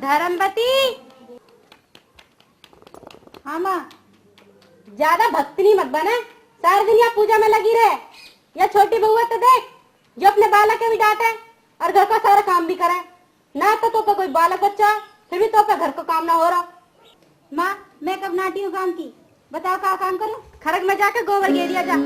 धर्मवती। हाँ माँ, ज्यादा भक्तिनी मत बने, सारे दिन यहाँ पूजा में लगी रहे। यह छोटी बहू है तो देख, जो अपने बालक के भी डांटे और घर का सारा काम भी करे। ना तो पे कोई बालक बच्चा है, फिर भी तो पे घर का काम ना हो रहा। माँ, मैं कब नाटी हूँ काम की, बताओ क्या काम करूँ? खरग में जाके गोबर घेरिया जा।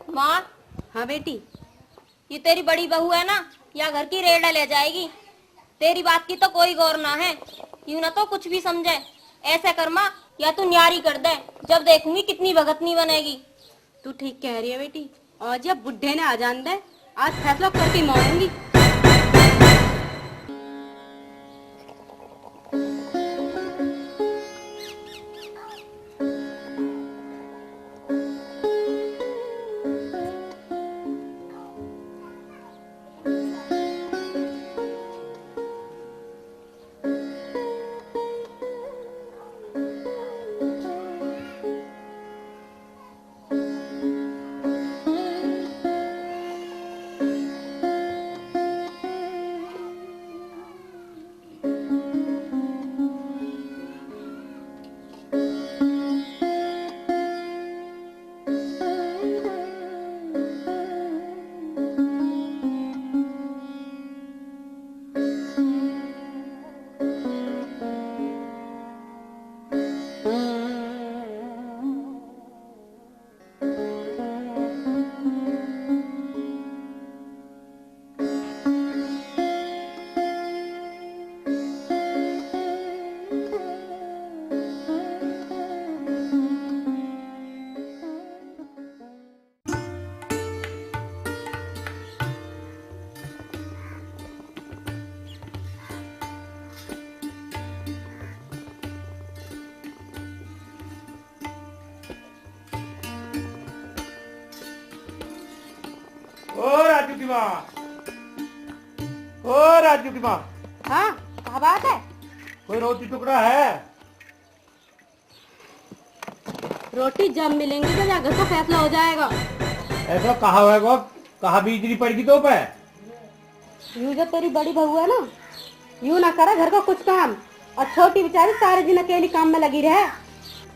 माँ। हाँ बेटी। ये तेरी बड़ी बहू है ना, या घर की रेड़ा ले जाएगी। तेरी बात की तो कोई गौर ना है, यूं ना तो कुछ भी समझे। ऐसे कर माँ, या तू न्यारी कर दे, जब देखूंगी कितनी भगतनी बनेगी। तू ठीक कह रही है बेटी, और जब बुढ़े ने आ जान दे, आज फैसला करके मारूंगी। ओ राजू की माँ, ओ राजू की माँ। हाँ, क्या बात है? कोई रोटी टुकड़ा है? रोटी जब मिलेंगी तो घर का फैसला हो जाएगा। ऐसा कहा है वो, कहा बिजली पड़ेगी तो पे। यूं जो तेरी बड़ी बहू है ना, यूं ना करे घर का कुछ काम, और छोटी बेचारी सारे दिन अकेली काम में लगी रहे।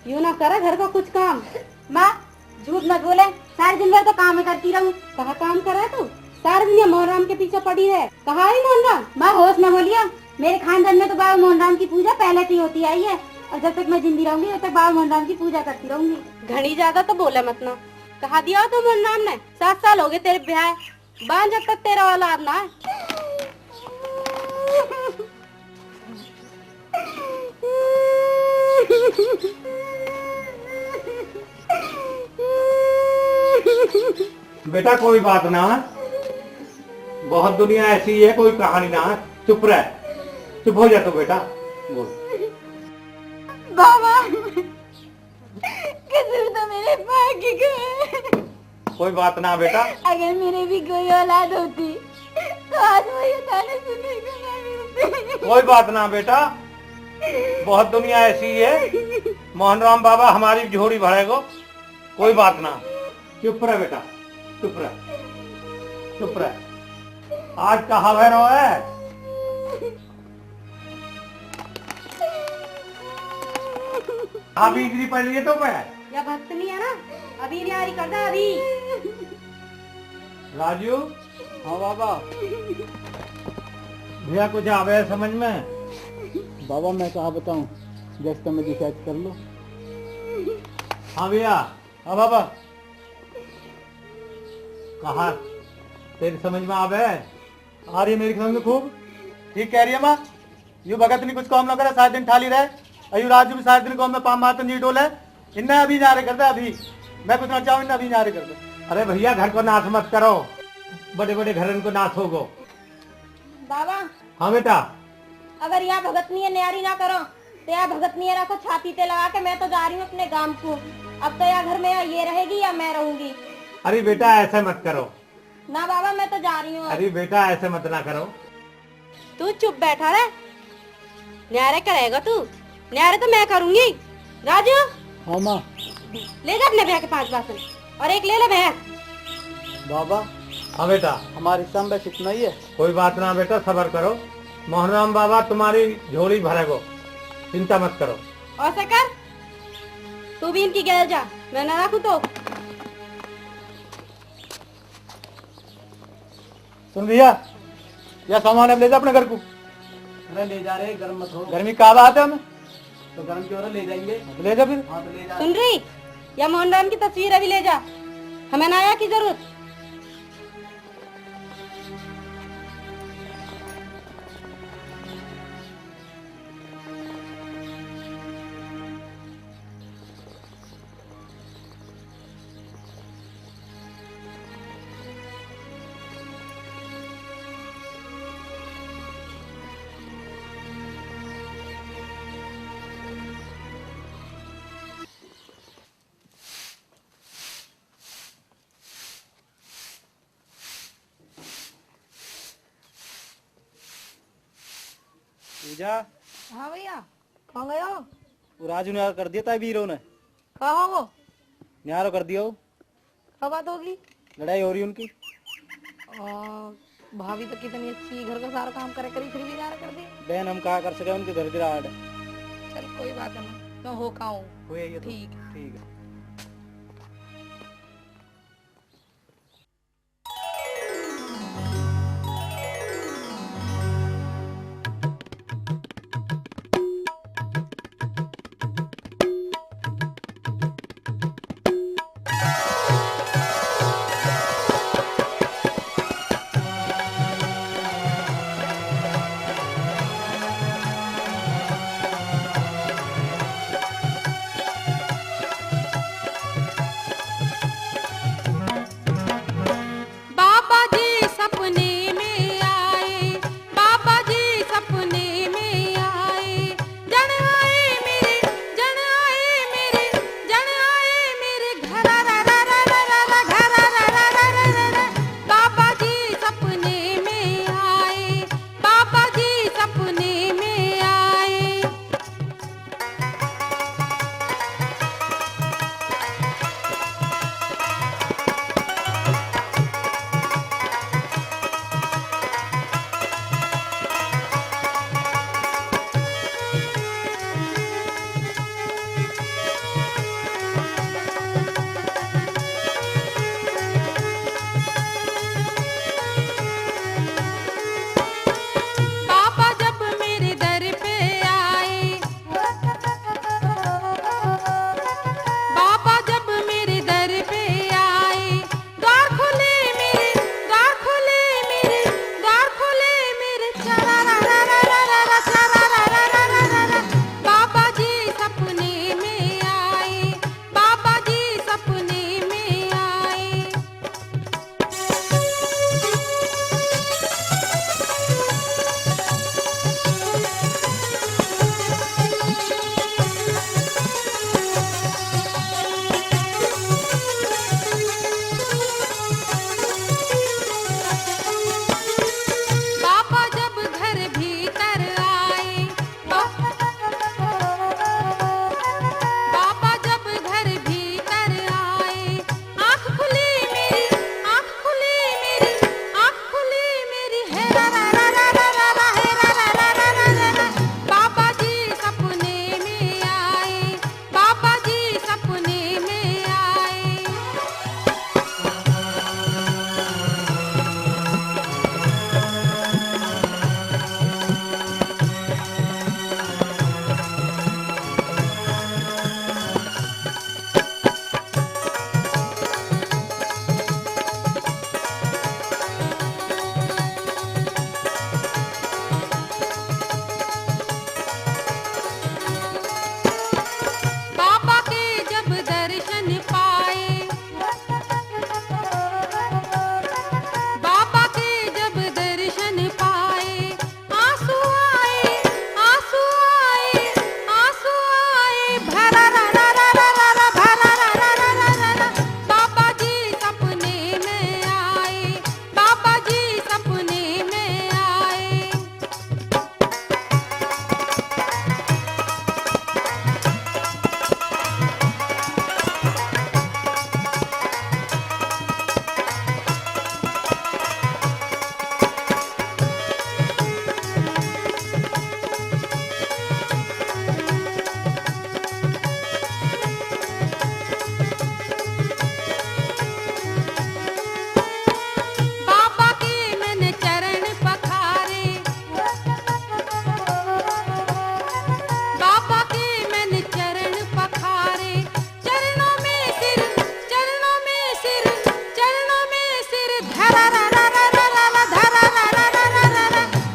यूं ना करे घर का कुछ काम। माँ, झूठ मत बोले, सारे दिन मैं तो काम ही करती रहूं। कहाँ काम कर रहा है तू? सारे दिन ये मोहनराम के पीछे पड़ी है। कहाँ है मोहनराम? माँ होश में बोलिए, मेरे खानदान में तो बाबा मोहनराम की पूजा पहले से होती आई है, और जब तक मैं जिंदी रहूंगी तब तक बाबा मोहनराम की पूजा करती रहूंगी। घनी ज्यादा तो बोले मत ना। कहा दिया तो मोहनराम ने, 7 साल हो गए तेरे ब्याह, बांध जब तक तेरा औलाद ना है। बेटा कोई बात ना, बहुत दुनिया ऐसी है, कोई कहानी ना। चुप रह, चुप हो जा तो बेटा। बोल बाबा, किसी तो मेरे भाग्य गए। कोई बात ना बेटा। अगर मेरे भी कोई औलाद होती तो आज वो ये ताने सुनने को ना मिलते। कोई बात ना बेटा, बहुत दुनिया ऐसी है, मोहनराम बाबा हमारी झोड़ी भरेगो। कोई बात ना, चुप रह बेटा, चुप रह, चुप रह। आज कहा भैरो है? अभी बिजली पड़ रही है तो मैं या भक्त नहीं है ना, अभी न्यारी कर दे अभी। राजू। हाँ बाबा। भैया कुछ आवे समझ में? बाबा मैं कहा बताऊं, जैसे तुम्हें डिसाइड कर लो। हाँ भैया। हाँ बाबा। कहा तेरी समझ में आवे? आ रही है मेरी समझ में खूब। ठीक कह रही है माँ, यू भगत नहीं कुछ काम ना करे, 7 दिन ठाली रहे। अयू राजू भी 7 दिन को में पाम मारते नहीं डोले। इन्हें अभी नारे कर दे, अभी मैं कुछ ना चाहूँ, इन्हें अभी नारे कर दे। अरे भैया घर को नाश मत करो, बड़े बड़े घर को नाश होगो। बाबा। हाँ बेटा। अगर यहाँ भगत नहीं है, न्यारी ना करो तो यार भगत नियरा को छाती पे लगा के मैं तो जा रही हूँ अपने गांव को। अब तो यार घर में या ये रहेगी या मैं रहूंगी। अरे बेटा ऐसे मत करो। ना बाबा मैं तो जा रही हूँ। अरे बेटा ऐसे मत ना करो। तू चुप बैठा रहे। न्यारे करेगा तू? न्यारे तो मैं करूंगी। राजू हाँ माँ। ले जा अपने भैया के 5 बासन और एक ले ले भैया। बाबा हाँ बेटा। हमारे हिस्सा में बस इतना ही है। कोई बात ना बेटा, सबर करो। मोहनराम बाबा तुम्हारी झोली भरेगो, चिंता मत करो। और से कर, तू भी इनकी गैल जा, मैं ना रखू तो। सुन भैया, यह सामान अब ले जा अपने घर को। अरे ले जा रहे, गर्म मत हो। गर्मी कहाँ आते हमें तो गर्म क्यों हो रहा, ले जाएंगे। तो ले जा फिर। हाँ तो ले जा। सुन रही, या मोहनराम की तस्वीर अभी ले जा, हमें नाया की जरूरत। पूजा, हाँ भैया, कहाँ गए हो? वो राजू ने कर दिया था वीरों ने। कहाँ हो वो? न्यारो कर दिया वो। कब बात होगी? लड़ाई हो रही उनकी। भाभी तो कितनी अच्छी, घर का सारा काम करे करी, फिर भी नारा कर दी। बहन हम कहा कर सके, उनके घर गिरावट है। चल कोई बात नहीं, मैं हो खाऊं। हुए ये तो। ठीक। ठीक है।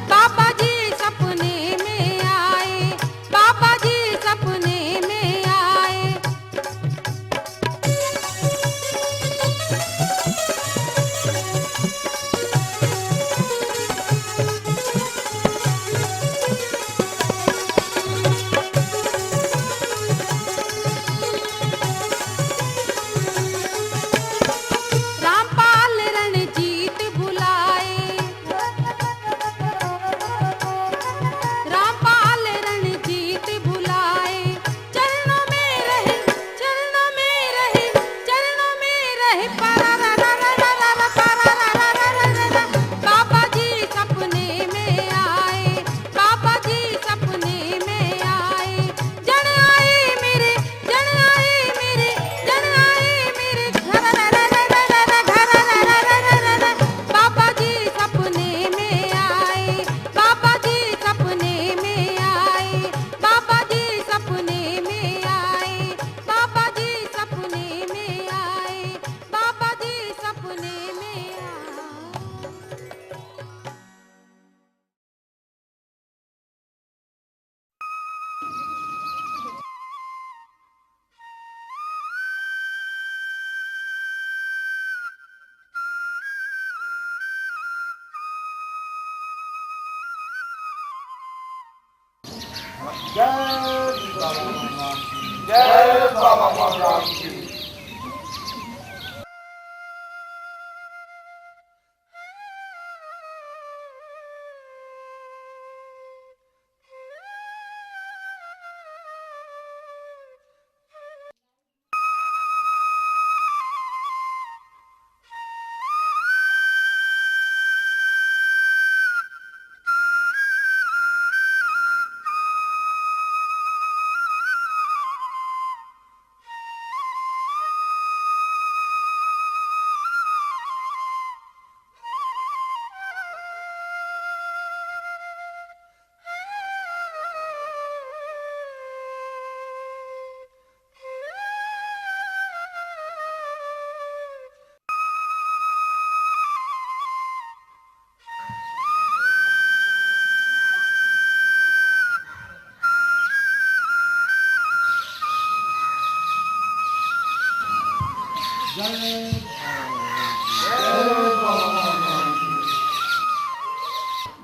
बाबा जी सपने में आए, बाबा जी सपने में आए। रामपाल रणजीत बुलाए, रामपाल रणजीत बुलाए। चरणों में रहे, चरणों में रहे, चरणों में रहे। बाबा जी सपने में आए, बाबा जी सपने में आए। जन आए मेरे, जन आए मेरे, जन आए मेरे घर। बाबा जी सपने में आए, बाबा जी सपने में आए, बाबा जी सपने में आए, बाबा जी सपने में आए, बाबा जी सपने में आए।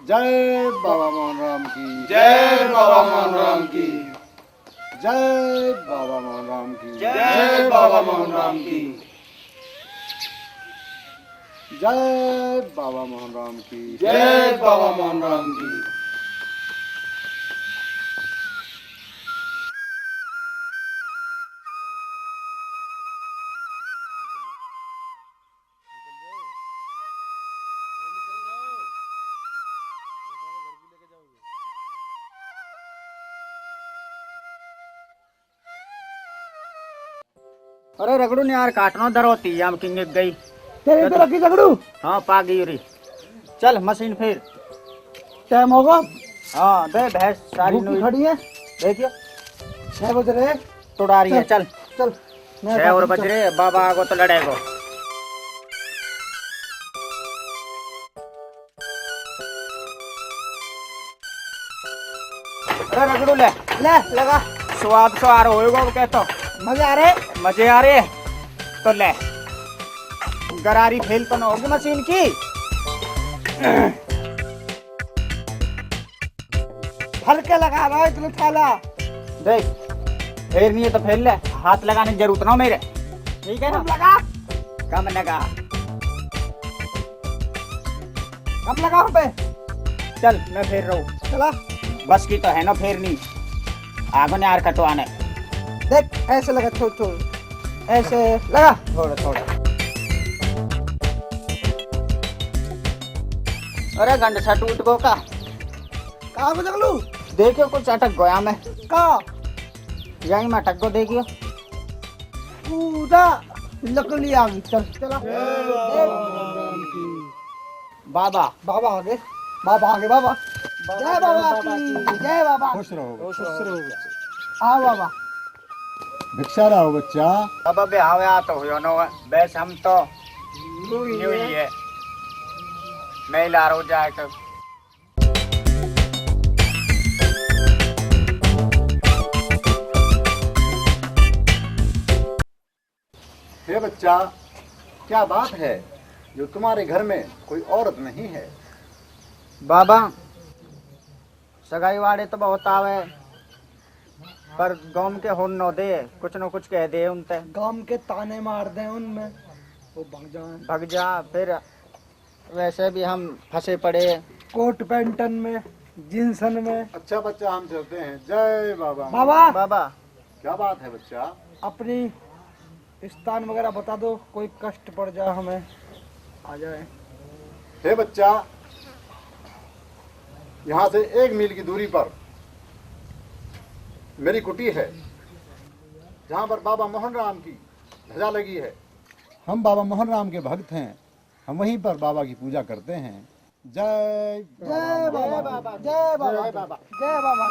जय बाबा मोहन राम की, जय बाबा मोहन राम की, जय बाबा मोहन राम की, जय बाबा मोहन राम की, जय बाबा मोहन राम की, जय बाबा मोहन राम की। अरे रगड़ू ने यार काटना धरोती हम किंग गई तेरे इधर रखी झगड़ू, हाँ पा गई रे। चल मशीन फिर टाइम होगा। हाँ दे भैंस सारी भूखी नुई खड़ी है, देखियो 6 बज रहे। तोड़ा रही है। चल चल 6 और बज रहे, बाबा आगो तो लड़ेगो। अरे रगड़ू ले ले लगा, स्वाद तो आ रहा होगा वो कहता मजे आ रहे। मजे आ रहे तो ले। गरारी फेल तो न होगी मशीन की। हल्के लगा रहा है इतना थाला। देख फेर नहीं है तो फेर ले, हाथ लगाने की जरूरत ना मेरे, ठीक है ना। लगा, कम लगा, कब लगा पे। चल मैं फेर रहा हूँ। चला बस की तो है ना फेरनी, आगो ने यार कटवाने। देख ऐसे लगा, छोड़ छोड़ ऐसे लगा, थोड़ा थोड़ा। अरे गंडसा टूट गो का, कहाँ को जगलू। देखियो कुछ अटक गया मैं, कहाँ यहीं में अटक गो। देखियो पूरा लकड़ी आ गई। चल चला। बाबा बाबा आगे, बाबा आगे, बाबा जय बाबा की, जय बाबा। खुश रहो, खुश रहो। हाँ बाबा, भिक्षा लाओ बच्चा। अब बे आवे आ तो हुयो नो, बस हम तो न्यू ही है। मैं ला रहा हूँ जाकर। हे बच्चा, क्या बात है जो तुम्हारे घर में कोई औरत नहीं है? बाबा सगाई वाले तो बहुत आवे, पर गांव के हो न दे, कुछ न कुछ कह दे उनते। गांव के ताने मार दे उनमें, वो भग जा। फिर वैसे भी हम फंसे पड़े। कोट पैंटन में, जींसन में। अच्छा बच्चा, हम चलते हैं। जय बाबा। बाबा बाबा क्या बात है बच्चा? अपनी स्थान वगैरह बता दो, कोई कष्ट पड़ जाए हमें, आ जाए। हे बच्चा, यहाँ से 1 मील की दूरी पर मेरी कुटी है, जहाँ पर बाबा मोहन राम की ध्वजा लगी है। हम बाबा मोहन राम के भक्त हैं, हम वहीं पर बाबा की पूजा करते हैं। जय जय बाबा, जय बाबा, जय बाबा, जय बाबा।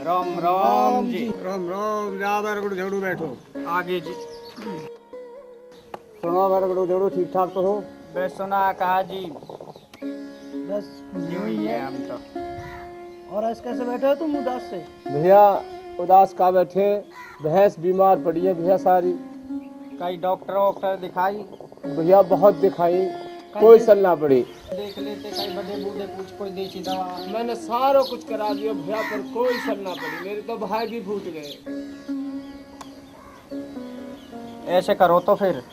राम राम जी। राम राम। जा बैरगुड़ झगड़ू बैठो। आगे जी। सुनो बैरगुड़ झगड़ू, ठीक ठाक तो हो? बे सुना कहा जी, बस यूं ही है हम तो। और ऐसे कैसे बैठे हो तुम उदास से? भैया उदास का बैठे, भैंस बीमार पड़ी है भैया सारी। कई डॉक्टर वॉक्टर दिखाई? भैया बहुत दिखाई, कोई सल ना पड़ी। देख लेते कई बड़े बूढ़े कुछ कोई देसी दवा। मैंने सारा कुछ करा दिया भैया, पर कोई सल ना पड़ी। मेरे तो भाई भी फूट गए। ऐसे करो तो फिर,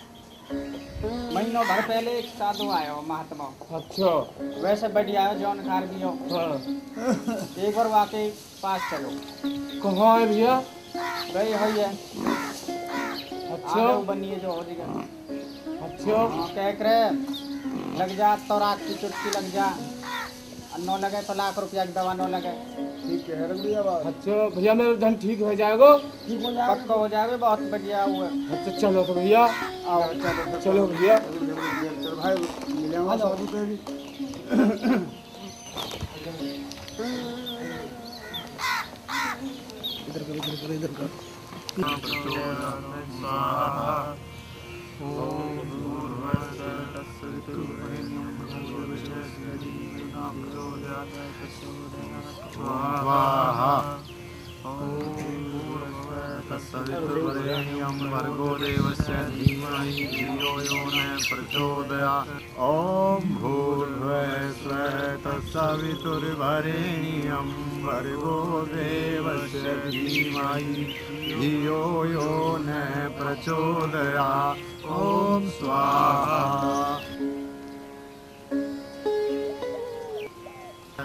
महीनों भर पहले एक साधु आया हो महात्मा। अच्छा। वैसे बढ़िया है, जौन खार भी हो। हाँ। एक बार वाकई पास चलो। कहाँ है भैया? गई हुई है। अच्छा। आगे बनिए जो हो जाएगा। अच्छा। हाँ, कह करे लग जा तो रात की चुटकी लग जा, नो लगे तो लाख रुपया की दवा नो लगे। ठीक है भैया बात। अच्छा भैया, मेरा धन ठीक हो जाएगा? ठीक हो जाएगा, पक्का हो जाएगा, बहुत बढ़िया हुआ। अच्छा चलो तो भैया, आओ चलो भैया। चल भाई, मिलेंगे साधु के भी। इधर कर। तत्सवितुर्वरेण्यं भर्गो देवस्य धीमहि धियो यो न प्रचोदयात्। ॐ भूर्भुवः स्वः तत्सवितुर्वरेण्यं भर्गो देवस्य धीमहि धियो यो न प्रचोदयात्। ॐ स्वाहा।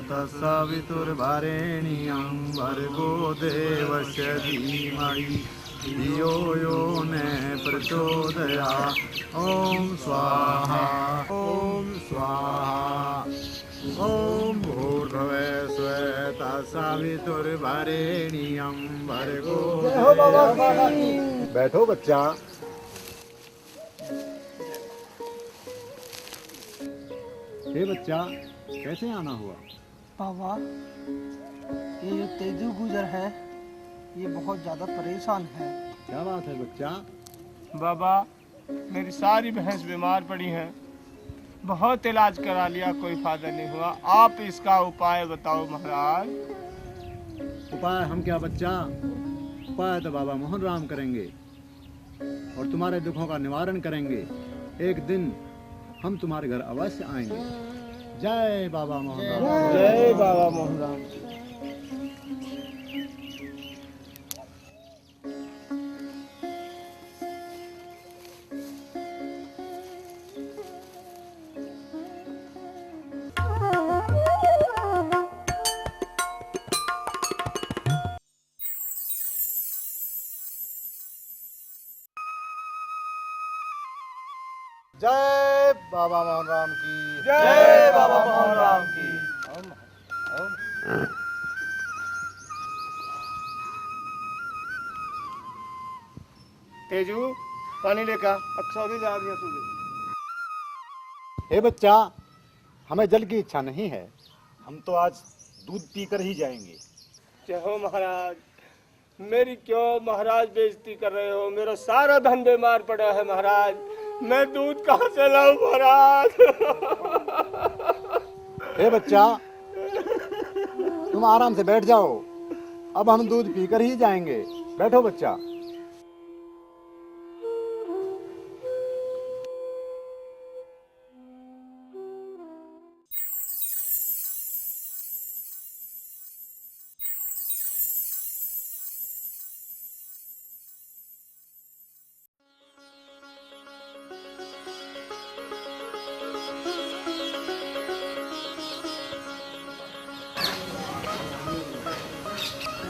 तत्सवितुर्वरेण्यं भर्गो देवस्य धीमहि धियो यो न प्रचोदयात्। ॐ स्वाहा। ॐ स्वाहा। ॐ भूर्भुवः स्वः तत्सवितुर्वरेण्यं भर्गो देवस्य। बैठो बच्चा। हे बच्चा, कैसे आना हुआ? बाबा, ये जो तेजू गुजर है, ये बहुत ज्यादा परेशान है। क्या बात है बच्चा? बाबा, मेरी सारी भैंस बीमार पड़ी हैं, बहुत इलाज करा लिया, कोई फायदा नहीं हुआ। आप इसका उपाय बताओ महाराज। उपाय हम क्या बच्चा, उपाय तो बाबा मोहन राम करेंगे और तुम्हारे दुखों का निवारण करेंगे। एक दिन हम तुम्हारे घर अवश्य आएंगे। जय बाबा मोहन राम। जय बाबा मोहन राम। जय बाबा मोहन राम की। जय बाबा मोहन राम की। तेजू पानी लेकर अक्सौदी जा दिया तुझे। हे बच्चा, हमें जल की इच्छा नहीं है, हम तो आज दूध पीकर ही जाएंगे। जय हो महाराज। मेरी क्यों महाराज बेइज्जती कर रहे हो? मेरा सारा धन बीमार पड़ा है महाराज, मैं दूध कहाँ से लाऊं महाराज? हे बच्चा, तुम आराम से बैठ जाओ, अब हम दूध पीकर ही जाएंगे। बैठो बच्चा।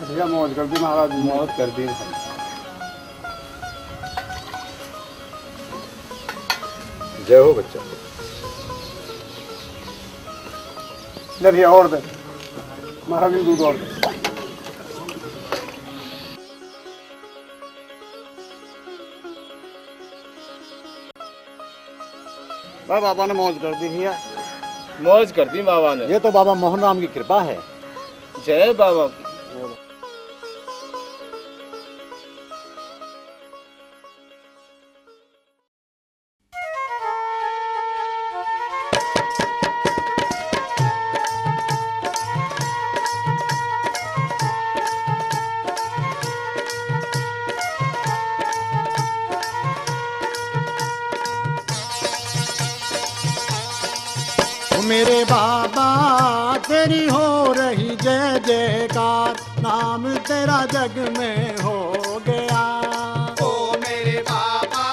भैया मौज कर दी महाराज, मौज कर दी। जय हो बच्चा। ले भैया और दे महाराज, दूध और दे। बाबा ने मौज कर दी भैया। मौज कर दी बाबा ने। ये तो बाबा मोहन राम की कृपा है। जय बाबा की। मेरे बाबा तेरी हो रही जय जयकार, नाम तेरा जग में हो गया। ओ मेरे बाबा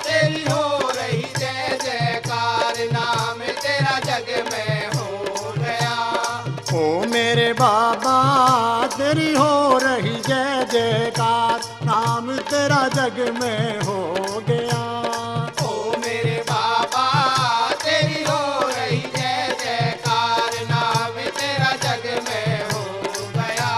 तेरी हो रही जय जयकार, नाम तेरा जग में हो गया। ओ मेरे बाबा तेरी हो रही जय जयकार, नाम तेरा जग में हो गया। ओ मेरे बाबा तेरी हो रही जय जयकार, नाम तेरा जग में हो गया।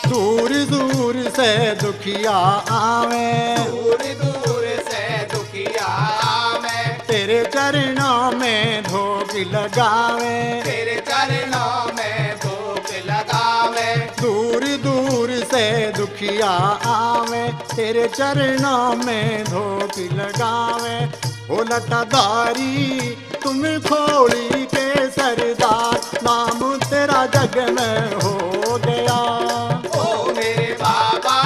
दूर दूर से दुखिया आवे, दूर दूर से दुखिया आवे, तेरे चरणों में धोख लगावे। तेरे चरणों में धूप लगावे। दूर दूर से दुखिया आवे, तेरे चरणों में धोख लगावे। ओ लटादारी तुम खोड़ी के सरदार, नाम तेरा जग में हो गया। ओ मेरे बाबा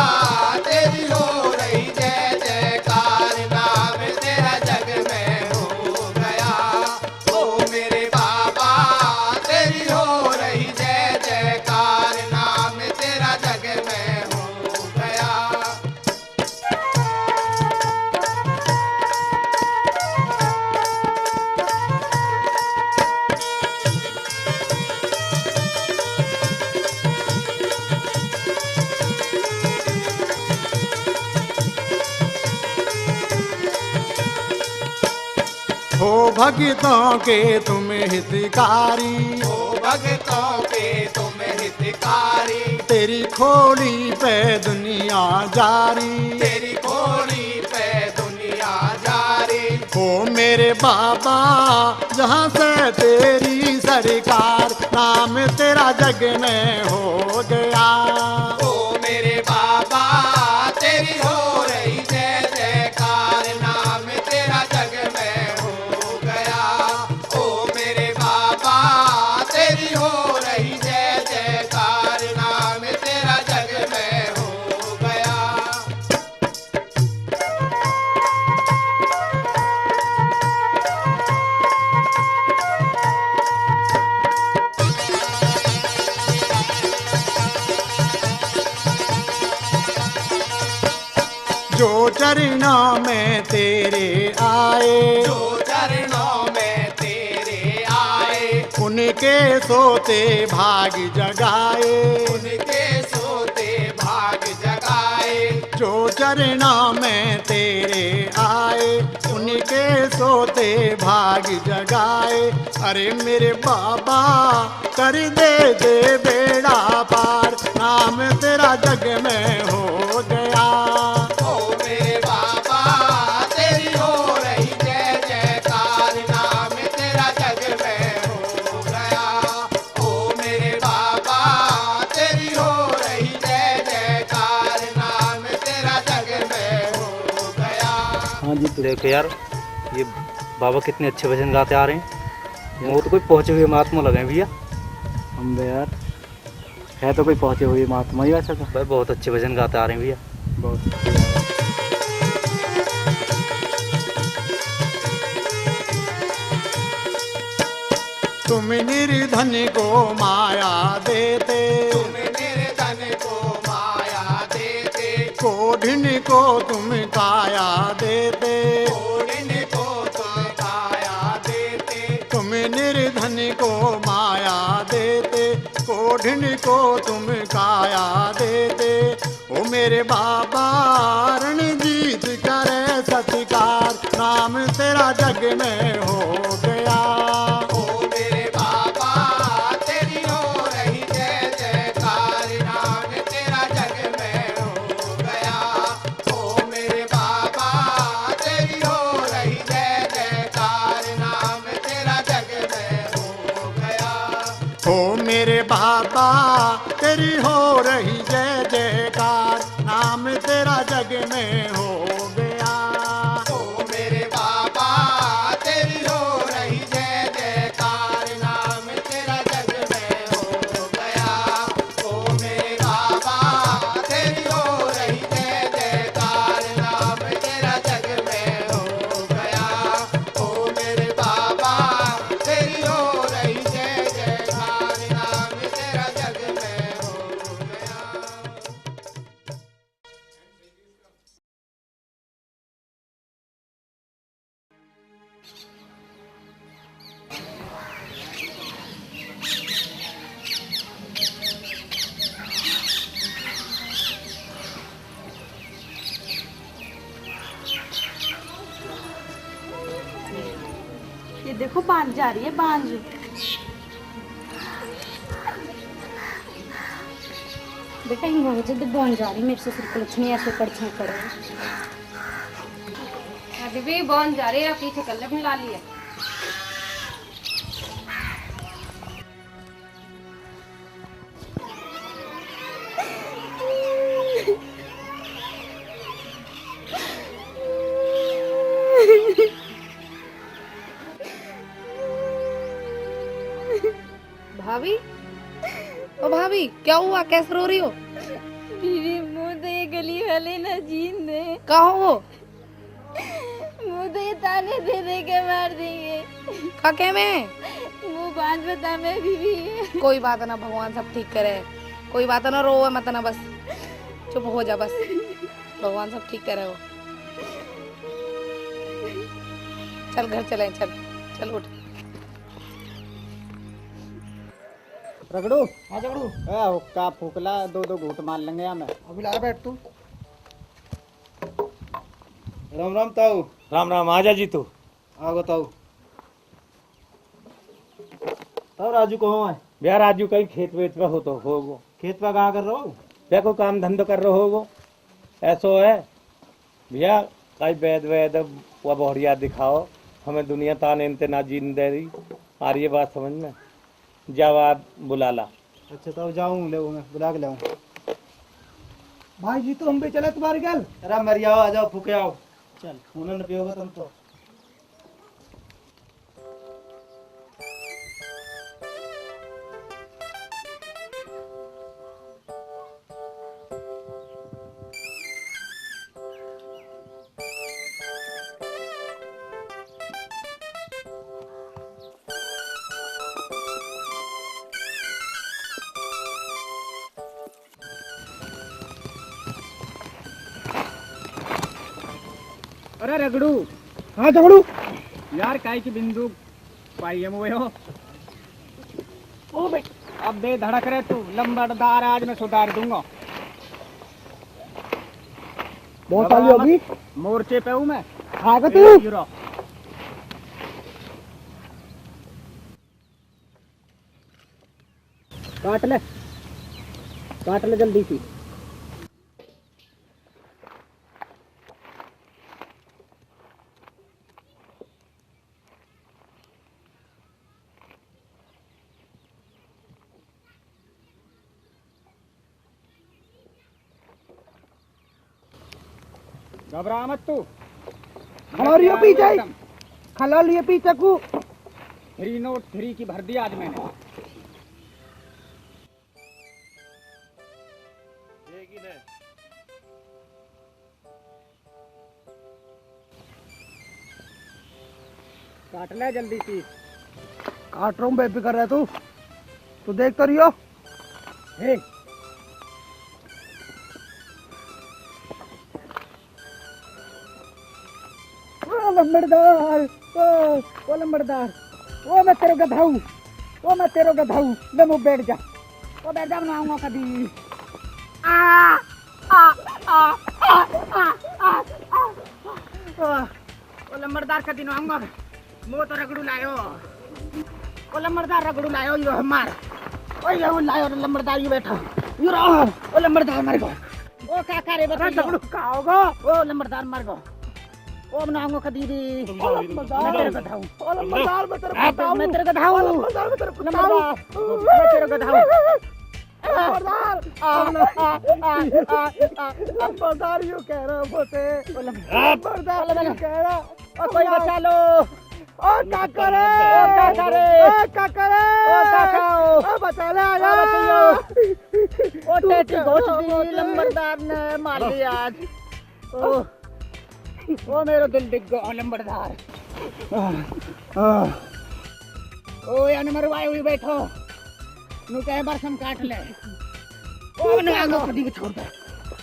तेरी हो रही जय जयकार, नाम तेरा जग में हो गया। ओ मेरे बाबा तेरी हो रही जय जयकार, नाम तेरा जग में हो गया। हो भक्तों के तुम हितकारी, ओ भक्तों के तुम हितकारी, तेरी खोली पे दुनिया जारी। तेरी खोली पे दुनिया जारी। हो मेरे बाबा जहाँ से तेरी सरकार, नाम तेरा जग में हो गया। ओ मेरे बाबा तेरी हो रही जय जयकार, नाम तेरा जग में हो गया। ओ मेरे बाबा तेरी हो रही जय जयकार, नाम तेरा जग में हो गया। जो चरणों में तेरे आए, जो उनके सोते भाग जगाए, उनके सोते भाग जगाए। जो चरना में तेरे आए, उनके सोते भाग जगाए। अरे मेरे बाबा कर दे दे बेड़ा पार, नाम तेरा जग में हो गया। ओ मेरे बाबा तेरी हो रही जय जयकार, नाम तेरा जग में हो गया। ओ मेरे बाबा तेरी हो रही जय जयकार, नाम तेरा जग में हो गया। हाँ जी, देखो यार, ये बाबा कितने अच्छे भजन गाते आ रहे हैं। वो तो कोई पहुँचे हुए महात्मा लगे हैं भैया। हम बे यार है तो कोई पहुंचे हुए महात्मा ही वैसे तो। भाई बहुत अच्छे भजन गाते आ रहे हैं भैया। बहुत तुम निर्धन को माया देते, तुम निर्धन को माया देते, कोढ़िन को तुम काया देते। कोढ़िन को तुम काया देते, तुम निर्धन को माया देते, कोढ़िन को तुम काया देते। ओ मेरे बाबा रणजीत करे सत्कार, नाम तेरा जग में हो गया। ओ मेरे बाबा तेरी हो रही जय जयकार, नाम तेरा जग में हो गया। ओ मेरे बाबा तेरी हो रही जय जयकार, नाम तेरा जग में हो गया। ओ मेरे बाबा तेरी हो रही जय जयकार, नाम तेरा जग में हो गया। ओ मेरे बाबा तेरी हो रही जय जयकार, नाम तेरा जग में हो गया। ओ मेरे बाबा तेरी हो रही जय जयकार, नाम तेरा जग में हो गया। ओ मेरे बाबा तेरी हो रही जय जयकार, नाम तेरा जग में हो गया। ये देखो बांझ जा रही है, बांझ। बेटा इन मुझे तो बांझ जा रही, मेरे से सिर्फ कुछ नहीं ऐसे पड़छे पड़े। अभी भी बॉन जा रही है, पीछे कर ले अपनी लाली है। भाभी, ओ भाभी क्या हुआ, कैसे रो रही हो? बीवी मुँह तो ये गली वाले ना जीन दे, कहा हो? मुँह तो ये ताने दे दे के मार देंगे। काके में? वो बांझ बता मैं बीवी है। कोई बात ना, भगवान सब ठीक करे। कोई बात ना, रो मत ना, बस चुप हो जा, बस भगवान सब ठीक करे हो। चल घर चले, चल चल उठ। रगड़ू हाँ रगड़ू हुक्का फूकला, दो दो घूट मार लेंगे हमें। अभी ला बैठ तू। राम राम ताऊ। राम राम, आजा जी तू। आओ ताऊ। ताऊ राजू कहाँ है? भैया राजू कहीं खेत वेत में हो तो होगो। खेत पर कहाँ कर रहा हूँ? भैया को काम धंधो कर रहे होगो, ऐसो है भैया। कई वैद वैद वो बढ़िया दिखाओ, हमें दुनिया ताने इनते ना जीन दे रही। आ रही है बात समझ में? जवाब बुला ला। अच्छा ताऊ जाऊँ, ले मैं बुला के लाऊं। भाई जी तो हम भी चले तुम्हारे गल। अरे मरिया आ जाओ, फूके आओ। चल खून न पियोगे तुम तो। अरे रगड़ू। हाँ झगड़ू। यार काय की बिंदु पाई हम वो हो। ओ बे अब बेधड़क रहे तू, लंबड़दार आज मैं सुधार दूंगा। बहुत साली होगी, मोर्चे पे हूँ मैं। आगे तू काट ले जल्दी सी। घबरा मत तू, खड़ा लियो पीछे, खड़ा लियो पीछे को। 3 नोट 3 की भर दी आज मैंने। काट ले जल्दी सी। काट रहा हूँ, बेफिक्र है तू देख तो रहियो। हे लंबड़दार, ओ लंबड़दार, ओ मैं तेरे गधाऊ, ओ मैं तेरे गधाऊ, ले मुँह बैठ जा, ओ बैठ जा, मैं आऊँगा कभी। ओ लंबड़दार कभी ना आऊँगा, मुँह तो रगड़ू लायो, ओ लंबड़दार रगड़ू लायो, यो हमार, ओ ये वो लायो लंबड़दार, ये बैठा, यो रहा, ओ लंबड़दार मर गो, ओ काका रे बता रगड़ू खाओगा, ओ लंबड़दार मर गो, ओ बनाऊंगा कदीरी, मैं तेरे को धाऊं, ओ लंबड़दार मैं तेरे को धाऊं, मैं तेरे को धाऊं, लंबड़दार मैं तेरे को धाऊं, मैं तेरे को धाऊं, लंबड़दार यूं कह रहा बोते, लंबड़दार यूं कह रहा, ओ कोई बचा लो, ओ काका रे, ओ काका रे, ओ काका रे, ओ काका, ओ बचा ले आजा, ओ टेटी घोष दी लंबड़दार ने मार दिया आज, ओ मेरा दिल दिख गया लंबड़दार। ओ यानी मरवाए हुए बैठो, नु कहे बरसम काट ले, ओ न आंगो कदी को छोड़ दे,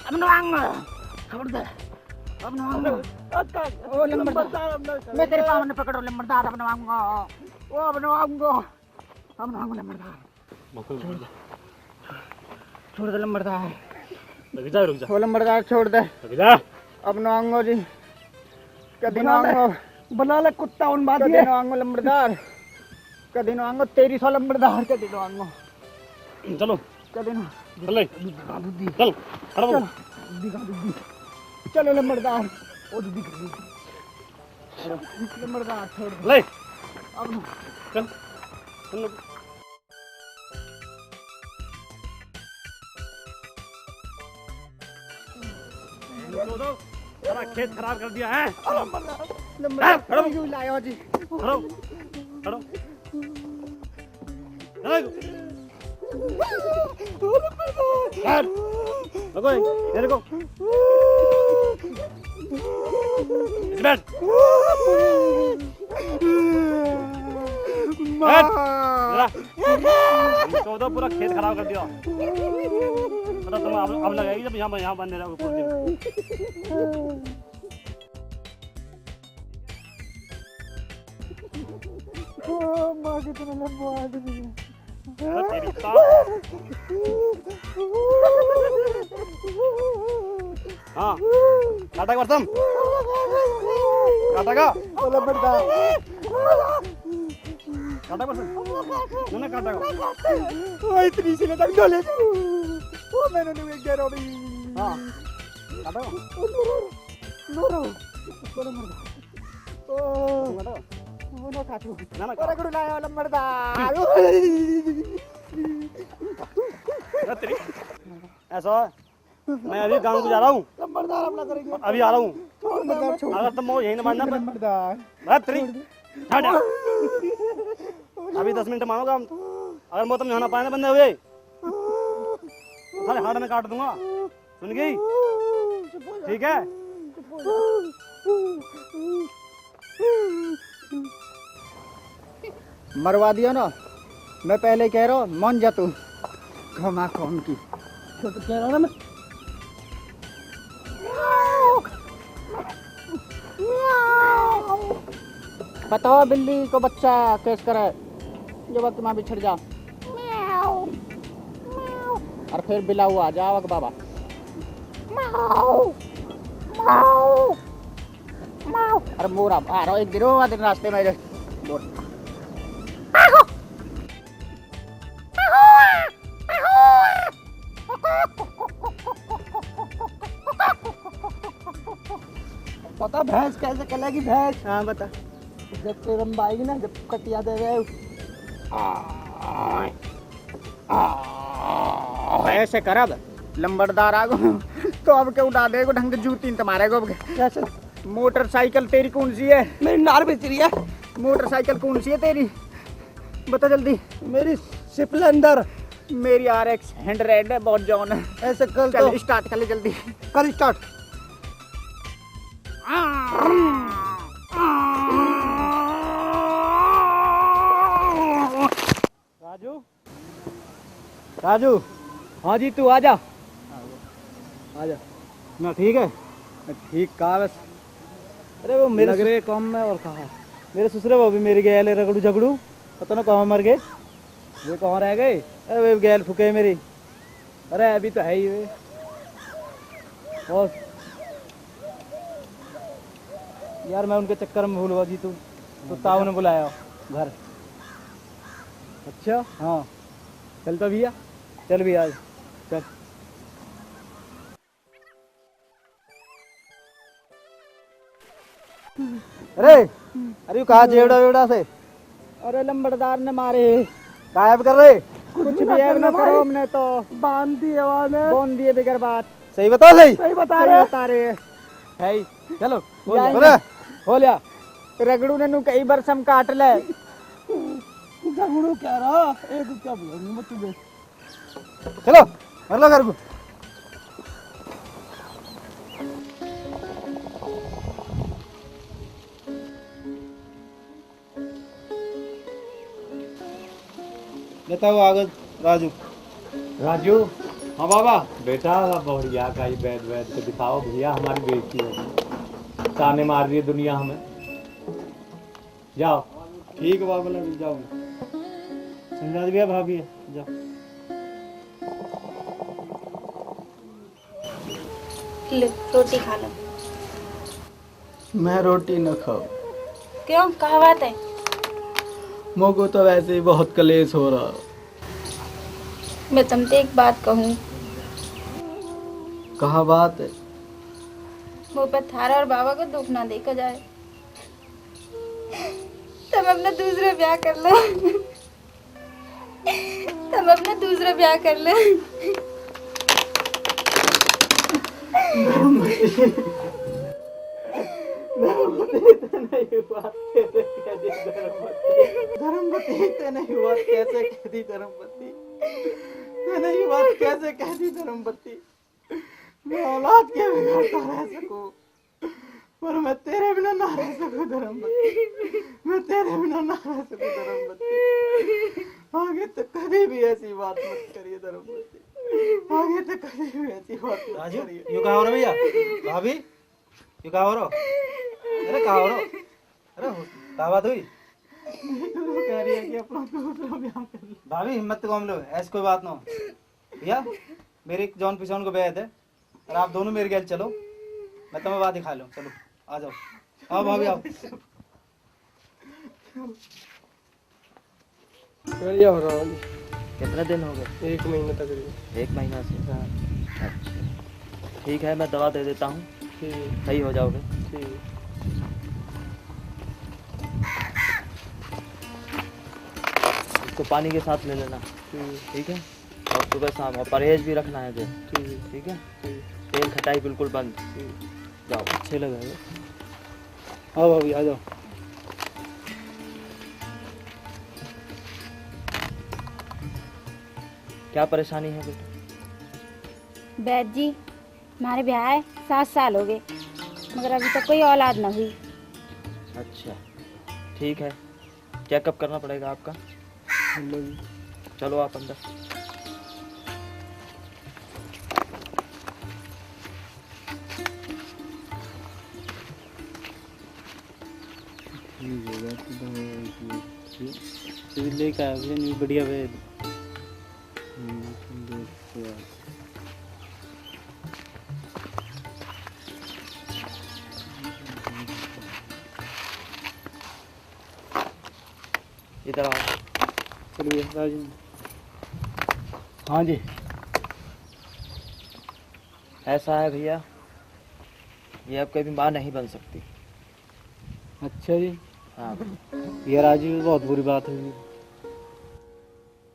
अब न आंगो छोड़ दे, अब न आंगो, ओ लंबड़दार मैं तेरे पाँव ने पकड़ो लंबड़दार, अब न आंगो, ओ अब न आंगो, अब न आंगो लंबड़दार, छोड़ दे लंबड़दार, ओ लंबड़दार छोड़ दे, अब न आंगो जी, कदी ना आंगो, बना ले कुत्ता उन बात कदी ना आंगो लंबड़दार, कदी ना आंगो तेरी सौ लंबड़दार, कदी ना आंगो, चलो कदी ना, चल चल खड़ा हो, चलो लंबड़दार, ओ दीदी लंबड़दार छोड़ ले, अब चल चल दो सारा खेत खराब कर दिया है। लंबड़दार क्यों लाया जी? खड़ो खड़ो इधर को बैठ चौदह पूरा खेत खराब कर दिया। मतलब तुम अब लगाएगी जब यहाँ बंद रहा ऊपर माँ कितना लंबा आदमी हाँ काटा बरसम काटा का लंबड़दार काटा बरसम ना काटा का ओ इतनी सी लटक डोले ओ मैंने नहीं एक जरा भी हाँ काटा नूरो लंबड़दार ओ काटा वो ना काटू ना रगड़ू लाया लंबड़दार तेरी ऐसा मैं अभी गांव को जा रहा हूँ लंबड़दार अपना करेंगे अभी आ रहा हूँ अगर तुम यही ना मानना लंबड़दार तेरी अभी 10 मिनट मानोगा अगर मैं तुम यहाँ ना पाए ना बंदे हुए सारे हाथ में काट दूंगा सुन गई ठीक है मरवा दिया ना मैं पहले कह रहा हूँ मान जा तू घमा कौन की तो कह रहा हूँ ना मैं बताओ बिल्ली को बच्चा कैसे करे जो वक्त माँ बिछड़ जा और फिर बिला हुआ जाओ बाबा। माओ माओ माओ। अरे मोरा आ रहा एक गिरो दिन रास्ते में मोर। पता भैंस कैसे कलेगी भैंस? हाँ बता। जब तेरम आएगी ना, जब कटिया दे रहे ऐसे करब लंबरदार आगो तो अब के उड़ा देगो ढंग जूती तुम्हारे को। कैसे? मोटरसाइकिल तेरी कौन सी है? मेरी नार बेच रही है। मोटरसाइकिल कौन सी है तेरी? बता जल्दी। मेरी स्प्लेंडर। मेरी RX 100 है, बहुत जॉन है। ऐसे कर तो स्टार्ट कर ले जल्दी। कर स्टार्ट। राजू राजू, हाँ जी तू आजा आजा ना ठीक है? ठीक कहा बस। अरे वो मेरे लग रहे काम में और कहा मेरे ससुरे वो भी मेरे गैल रगड़ू झगड़ू, पता ना कहाँ मर गए, वे कहाँ रह गए। अरे वे गैल फुके मेरी। अरे अभी तो है ही वे। और यार मैं उनके चक्कर में भूल हुआ जी। तू तो ताऊ ने बुलाया घर। अच्छा हाँ चल तो भैया, चल भी आज चल। अरे अरे कहा जेवड़ा वेवड़ा से? अरे लंबरदार ने मारे। गायब कर रहे? कुछ भी ऐब ना करो, हमने तो बांध दिए बांध दिए बिगर बात। सही बता। सही बता रहे है ही। चलो हो लिया। रगड़ू ने नु कई बार सम काट ले। रगड़ू क्या रहा एक क्या बोल तुझे। चलो कर लो घर को। बताओ आगे राजू। राजू, हाँ बाबा। बेटा बढ़िया का ही बैद वैद को दिखाओ भैया, हमारी बेइज्जती होगी, ताने मार रही है दुनिया हमें। जाओ। ठीक है बाबा लग जाओ। समझा दिया भाभी है, जाओ। ले रोटी खा लो। मैं रोटी न खाऊं। क्यों, कहा बात है? मोको तो वैसे ही बहुत कलेश हो रहा। मैं तुमसे एक बात कहूँ। कहा बात है? वो पर थारा और बाबा को दुख ना देखा जाए। तुम अपना दूसरा ब्याह कर लो। तुम अपना दूसरा ब्याह कर लो। धर्मपति तेने ये बात कैसे कह दी? धर्मपति तेने ये बात कैसे कह दी? धर्मपति मैं औलाद के बिगड़ता रह सकूं, पर मैं तेरे बिना ना रह सकूं। धर्मपति मैं तेरे बिना ना रह सकूं। धर्मपति आगे तो कभी भी ऐसी बात मत करिए। धर्मपति आगे तो कभी भी ऐसी बात मत करिए। यू कहा हो रहा भैया? भाभी यू कहा हो रहा? अरे कहा हो रहा? अरे क्या बात हुई? कह रही है कि अपना दूसरा ब्याह कर ले। भाभी हिम्मत कौन लो, ऐसी कोई बात ना हो भैया। मेरे जॉन पिछौन को बैठ है और आप दोनों मेरे गैल चलो, मैं तुम्हें बात दिखा लूँ। चलो आ जाओ। आओ भाभी आओ। बढ़िया हो रहा है। कितने दिन हो गए? 1 महीने तक। 1 महीना से? अच्छा ठीक है, मैं दवा दे देता हूँ, सही हो जाओगे। इसको पानी के साथ ले लेना, ठीक है? और सुबह शाम और परहेज भी रखना है। ठीक है? तेल खटाई बिल्कुल बंद। जाओ, अच्छे लगे। आओ भाभी आ जाओ। क्या परेशानी है बेटा? बैद जी, हमारे ब्याह है 7 साल हो गए, मगर अभी तक कोई औलाद ना हुई। अच्छा ठीक है, चेकअप करना पड़ेगा आपका। चलो आप अंदर। लेकर बढ़िया अच्छा इधर आओ। चलिए राजू। हाँ जी, ऐसा है भैया, ये अब कभी माँ नहीं बन सकती। अच्छा जी। हाँ ये राजू बहुत बुरी बात हुई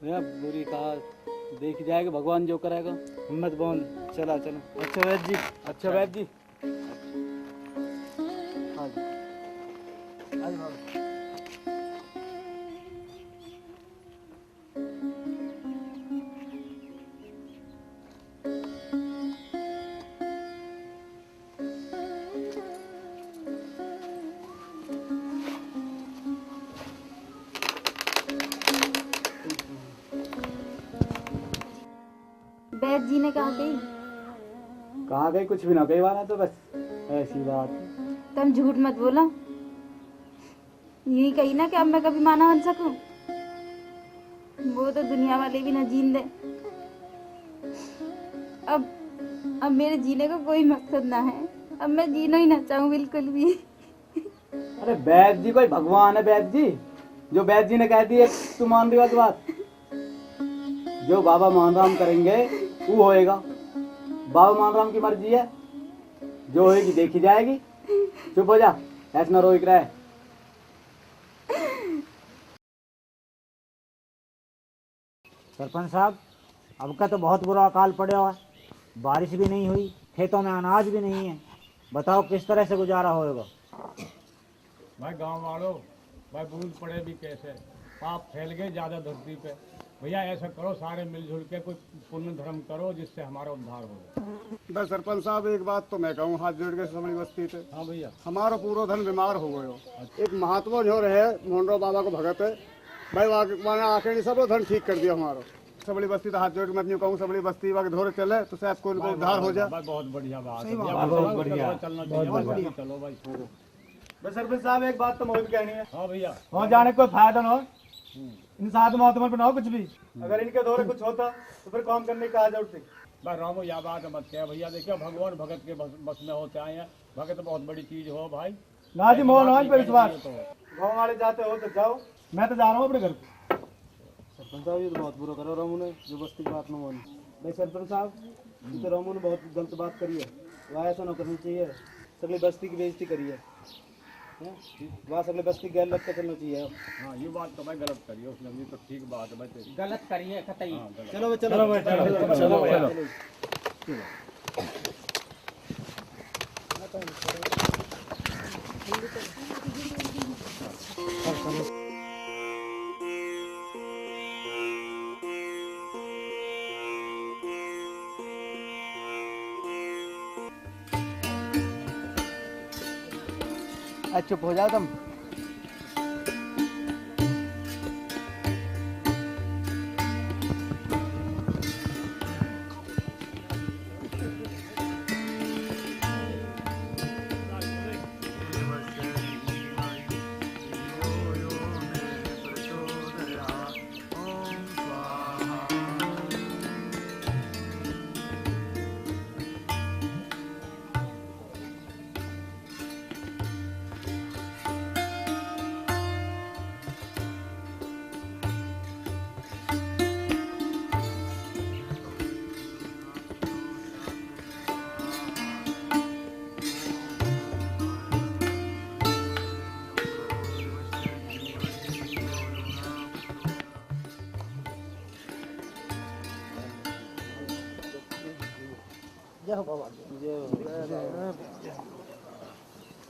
भैया, बुरी कहा देखी जाएगा, भगवान जो करेगा। हिम्मत बोल, चला चलो। अच्छा वैद्य जी, अच्छा वैद्य जी। हाँ जी, हाँ जी बाबा। वैद्य जी ने कहा कही? कहाँ गई? कुछ भी ना कही वाला, तो बस ऐसी बात। तुम झूठ मत बोलो, यही कही ना कि अब मैं कभी माँ ना बन सकूं। वो तो दुनिया वाले भी ना जीन दे। अब मेरे जीने का कोई मकसद ना है। अब मैं जीना ही ना चाहूँ बिल्कुल भी। अरे वैद्य जी कोई भगवान है? वैद्य जी, जो वैद्य जी ने कह दी तू मान रही बात? जो बाबा मोहनराम करेंगे वो होएगा। बाबा मोहनराम की मर्जी है, जो होएगी देखी जाएगी। चुप हो जा, ऐसा ना रोक रहा है। सरपंच साहब, अब का तो बहुत बुरा अकाल पड़ा हुआ है। बारिश भी नहीं हुई, खेतों में अनाज भी नहीं है। बताओ किस तरह से गुजारा होएगा? भाई गांव वालों, भाई बूंद पड़े भी कैसे, पाप फैल गए ज्यादा धरती पे। भैया ऐसा करो, सारे मिलजुल के कोई पुण्य धर्म करो जिससे हमारा उद्धार हो। बस सरपंच साहब एक बात तो मैं कहूँ हाथ जोड़ के सबड़ी बस्ती थे। हाँ भैया, हमारा पूरा धन बीमार हो गयो। एक महात्मा जो रहे मोहनराव बाबा को भगत है भाई, वहाँ आके सब धन ठीक कर दिया हमारा। सबड़ी बस्ती तो हाथ जोड़ के मैं यूँ कहूँ, सबड़ी बस्ती वहाँ धोरे चले तो शायद कोई उद्धार हो जाए। बहुत बढ़िया बात है, बहुत बढ़िया, चलना चाहिए। चलो भाई। बस सरपंच साहब एक बात तो मुझे भी कहनी है। हाँ भैया, वहाँ जाने का कोई फायदा ना हो, इन साथ महात्मा पे ना हो कुछ भी। अगर इनके दौरे कुछ होता तो फिर काम करने का आ जाती। भाई रामो यह बात मत कह भैया, देखिए भगवान भगत के बस में होते आए हैं। भगत बहुत बड़ी चीज हो भाई। ना जी मोहन पे विश्वास। तो गाँव वाले जाते हो तो जाओ, मैं तो जा रहा हूँ अपने घर। सरपंच साहब ये तो बहुत बुरा करो रामू ने, जो बस्ती की बात न मानी। भाई सरपंच साहब, ये तो रामू ने बहुत गलत बात करी है। वहाँ ऐसा ना करना चाहिए, सगली बस्ती की बेइज्जती करी है। वहाँ सगली बस्ती गैर लग के चलना चाहिए। हाँ ये बात तो भाई गलत करिए उसने, ये तो ठीक बात है भाई तेरी। गलत करिए कतई। चलो भाई, चलो चलो। चुप हो जाओ तुम।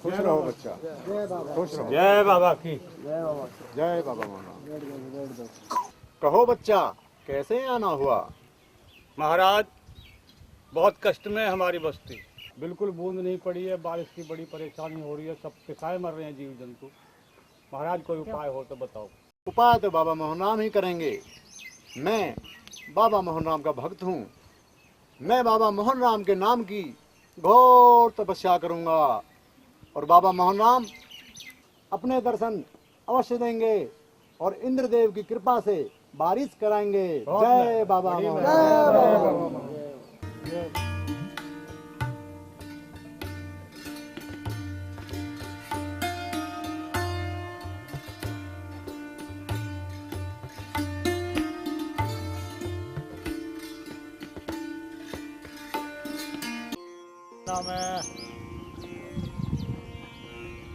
खुश रहो बच्चा, खुश रहो। जय बाबा की। जय बाबा मोहनराम। कहो बच्चा, कैसे आना हुआ? महाराज बहुत कष्ट में हमारी बस्ती, बिल्कुल बूंद नहीं पड़ी है। बारिश की बड़ी परेशानी हो रही है, सब किसाए मर रहे हैं जीव जंतु। महाराज कोई उपाय हो तो बताओ। उपाय तो बाबा मोहनराम ही करेंगे। मैं बाबा मोहनराम का भक्त हूँ। मैं बाबा मोहनराम के नाम की घोर तपस्या करूँगा और बाबा मोहनराम अपने दर्शन अवश्य देंगे और इंद्रदेव की कृपा से बारिश कराएंगे। जय बाबा मोहन।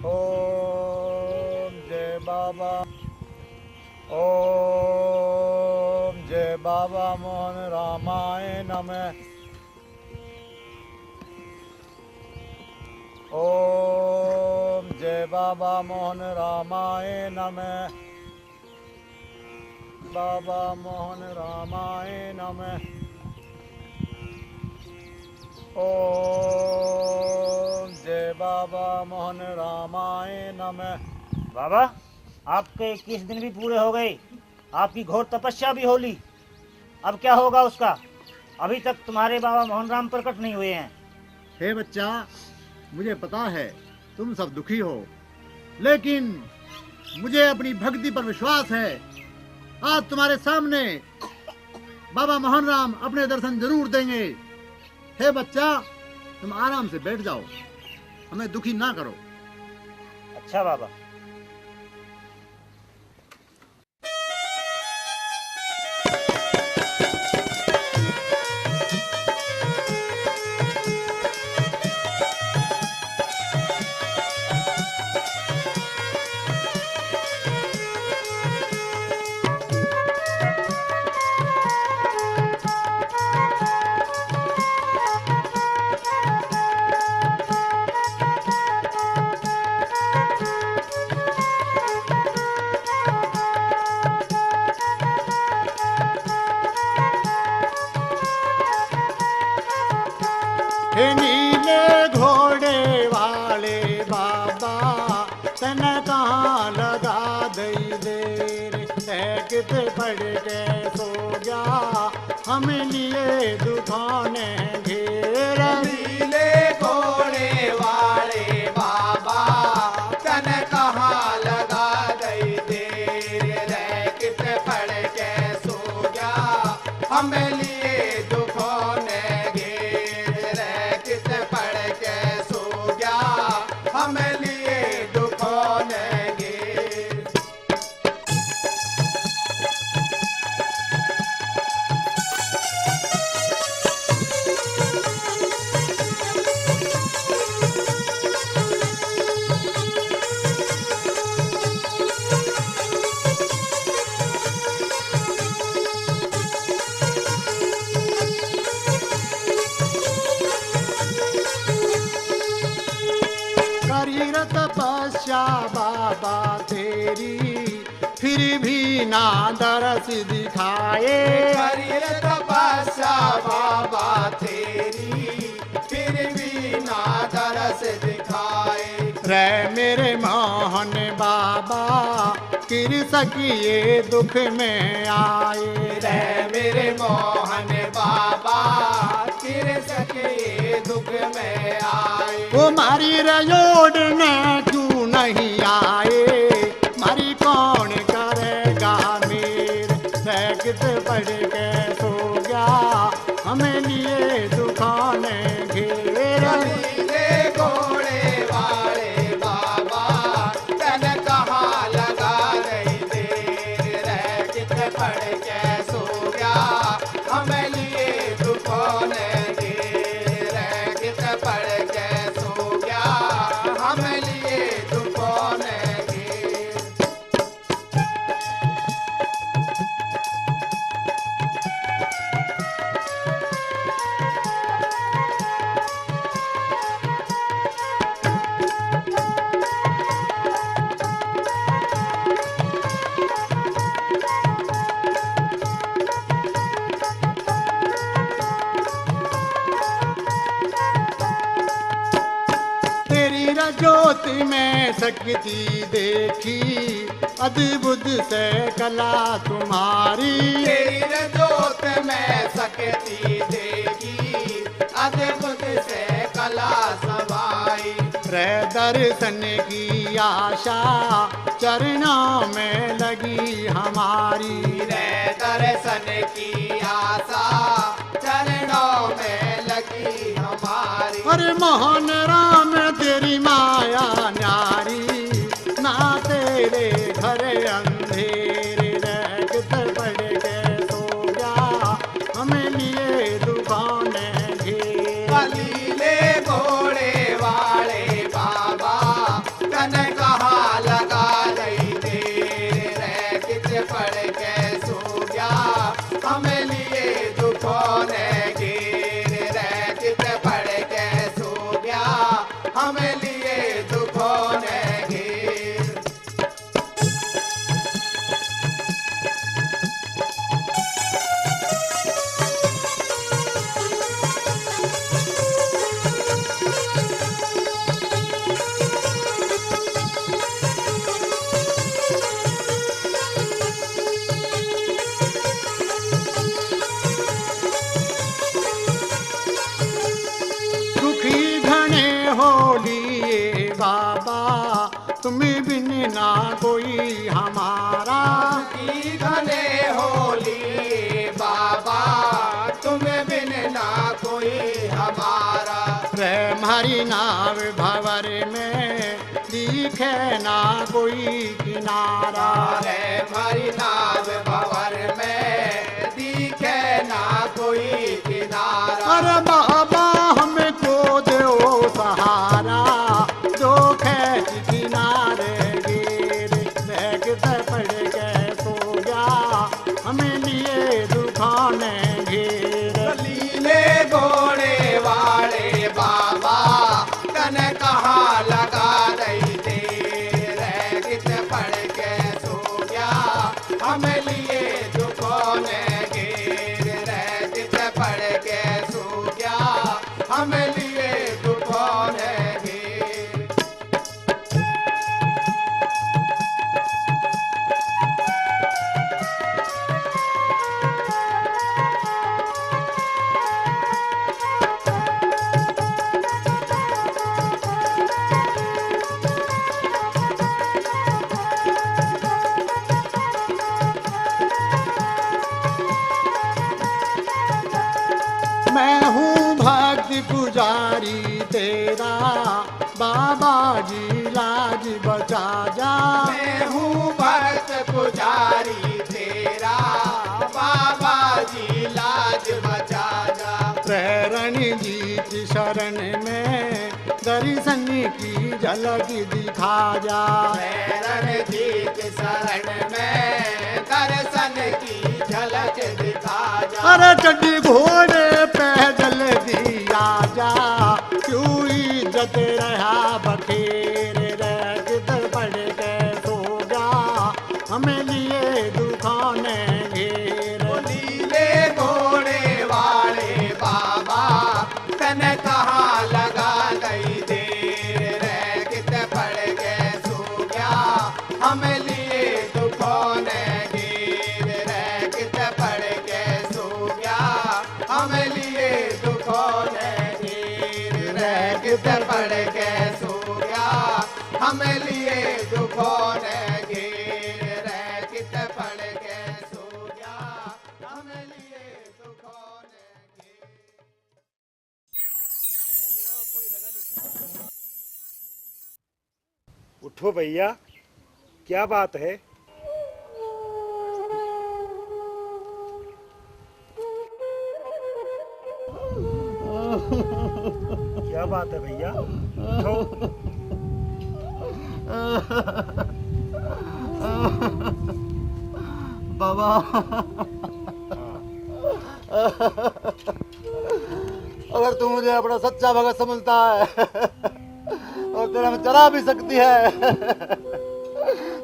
ओम जय बाबा। ओम जय बाबा मोहन रामाय नमः। ओम जय बाबा मोहन रामाय नमः। बाबा मोहन रामाय नमः। ओम जय बाबा मोहन रामाय नमः। बाबा, आपके 21 दिन भी पूरे हो गए, आपकी घोर तपस्या भी हो ली। अब क्या होगा उसका? अभी तक तुम्हारे बाबा मोहन राम प्रकट नहीं हुए हैं। हे बच्चा, मुझे पता है तुम सब दुखी हो, लेकिन मुझे अपनी भक्ति पर विश्वास है। आज तुम्हारे सामने बाबा मोहन राम अपने दर्शन जरूर देंगे। हे बच्चा, तुम आराम से बैठ जाओ, हमें दुखी ना करो। अच्छा बाबा। हे नीले घोड़े वाले बाबा, तन कहाँ लगा दई देर। कित पड़ के सो गया, हम लिए दुखाने घेर। नीले घोड़े वाले बाबा, तन कहाँ लगा दई देर। कित पड़ के सो गया, हम लिए दुखाने तपस्या बाबा तेरी, फिर भी ना दरस दिखाए। करी तपस्या बाबा तेरी, फिर भी ना दरस दिखाए। रे मेरे मोहन बाबा, किर सकिए दुख में आए। रे मेरे मोहन बाबा, किर सकिए दुख में आए। वो मारी रजोड़ ने क्यों नहीं आए, मारी कौन करेगा मेर। कित पड़ के सो गया, हमें लिए दुखाने घेर। नीले घोड़े वाले बाबा, तन कहाँ लगा रही देर। कित पड़ के सो गया, हमें लिए दुखाने घेर। कित पड़ के सो गया, हमें लिए दुखाने घेर। तेरी रजोत में शक्ति देखी, अद्भुत से कला तुम्हारी। तेरी जोत में शक्ति देखी, अद्भुत से कला समाई। रे दर्शन की आशा चरणों में लगी हमारी। रे दर्शन की आशा चरणों में लगी हमारी। अरे मोहन राम तेरी माया न्यारी, ना तेरे घर अंधेरे रखत पड़ के सो जा, हमें लिए दुकान घेर। कलीले घोड़े वाले बाबा कन कहाँ लगा रही देर रे किच पड़ के सो गया, हमें लिए दुखों ने घेर रे किच पड़ के सो गया, हमें लिए दुखों ने घेर। दुखी घने हो लिए बाबा, तुम्हें बिन ना कोई हमारा। की घने होली बाबा तुम्हें बिन ना कोई हमारा। रे हमारी नाव भंवर में दिखे ना कोई किनारा। रे हमारी नाव भंवर में दिखे ना कोई किनारा। अरे बाबा हमको दो सहारा, जो खेच किनारे गिर देखत पड़ के सो जा, हमें लिए दुखाने घेर। लीले घोड़े वाले बाबा कन कहाँ लगा रही देर रे किच पड़ के सो गया, हमें लिए दुखों ने घेर रे किच पड़ के सो गया, हमें लिए दुखों ने घेर। मैं हूँ भक्त पुजारी तेरा, बाबा जी लाज बचा जा। मैं हूँ भक्त पुजारी तेरा, बाबा जी लाज बचा जा। शरण जी की शरण में दर्शन की झलक दिखा जा। शरण जी की शरण में दर्शन की झलक दिखा जा। अरे चड्डी घोड़े पैदल दिया जा, क्यों इज्जत रहा बखेर रे किधर पड़ के सो जा, हमें लिए दुखाने घेर। लीले घोड़े वाले बाबा कन कहाँ लगा गई देर रे कित पड़ के सो गया, हमें लिए दुखों ने घेर रे कित पड़ के सो गया, हमें लिए दुखों ने घेर रे कित पड़ के सो गया, हमें लिए दुखों ने घेर रे कित पड़ के सो गया, हमें लिए दुखों ने घेर। उठो भैया, क्या बात है? क्या बात है भैया? उठो। बाबा अगर तू मुझे अपना सच्चा भगत समझता है और तेरा में चला भी सकती है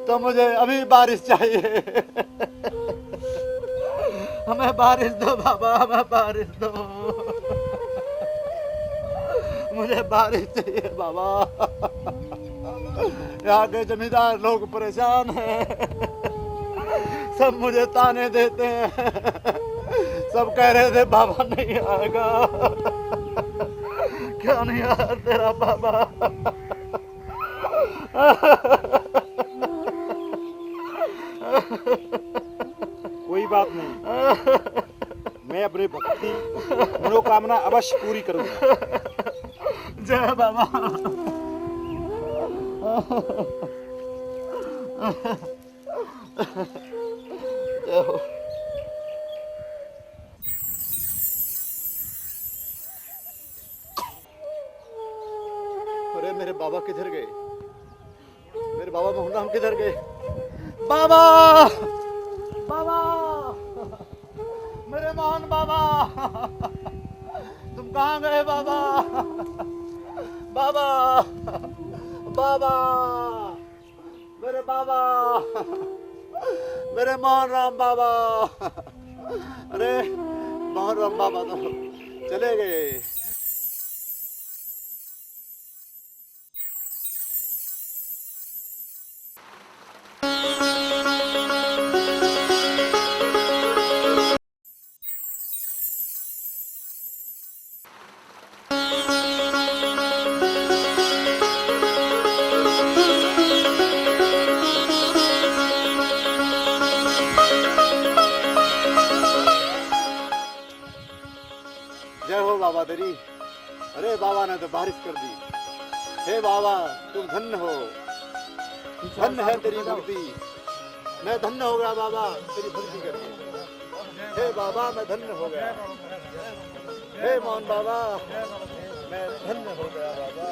तो मुझे अभी बारिश चाहिए। हमें बारिश दो बाबा, हमें बारिश दो, मुझे बारिश चाहिए बाबा। यहाँ के जमींदार लोग परेशान हैं, सब मुझे ताने देते हैं, सब कह रहे थे बाबा नहीं आएगा, क्यों नहीं आया तेरा बाबा? कोई बात नहीं, मैं अपनी भक्ति मनोकामना अवश्य पूरी करूंगा। जय बाबा। जय हो। अरे मेरे बाबा किधर गए? मेरे बाबा मोहन राम किधर गए? बाबा, बाबा, मेरे मोहन बाबा, तुम कहाँ गए बाबा? बाबा, बाबा, मेरे बाबा, मेरे मोहन राम बाबा। अरे मोहन राम बाबा तो चले गए। जय हो बाबा तेरी। अरे बाबा ने तो बारिश कर दी। हे बाबा तुम धन्य हो, धन्य है तेरी भक्ति। मैं धन्य हो गया बाबा तेरी भक्ति करके। हे बाबा मैं धन्य हो गया। हे मोहन बाबा मैं धन्य हो गया बाबा।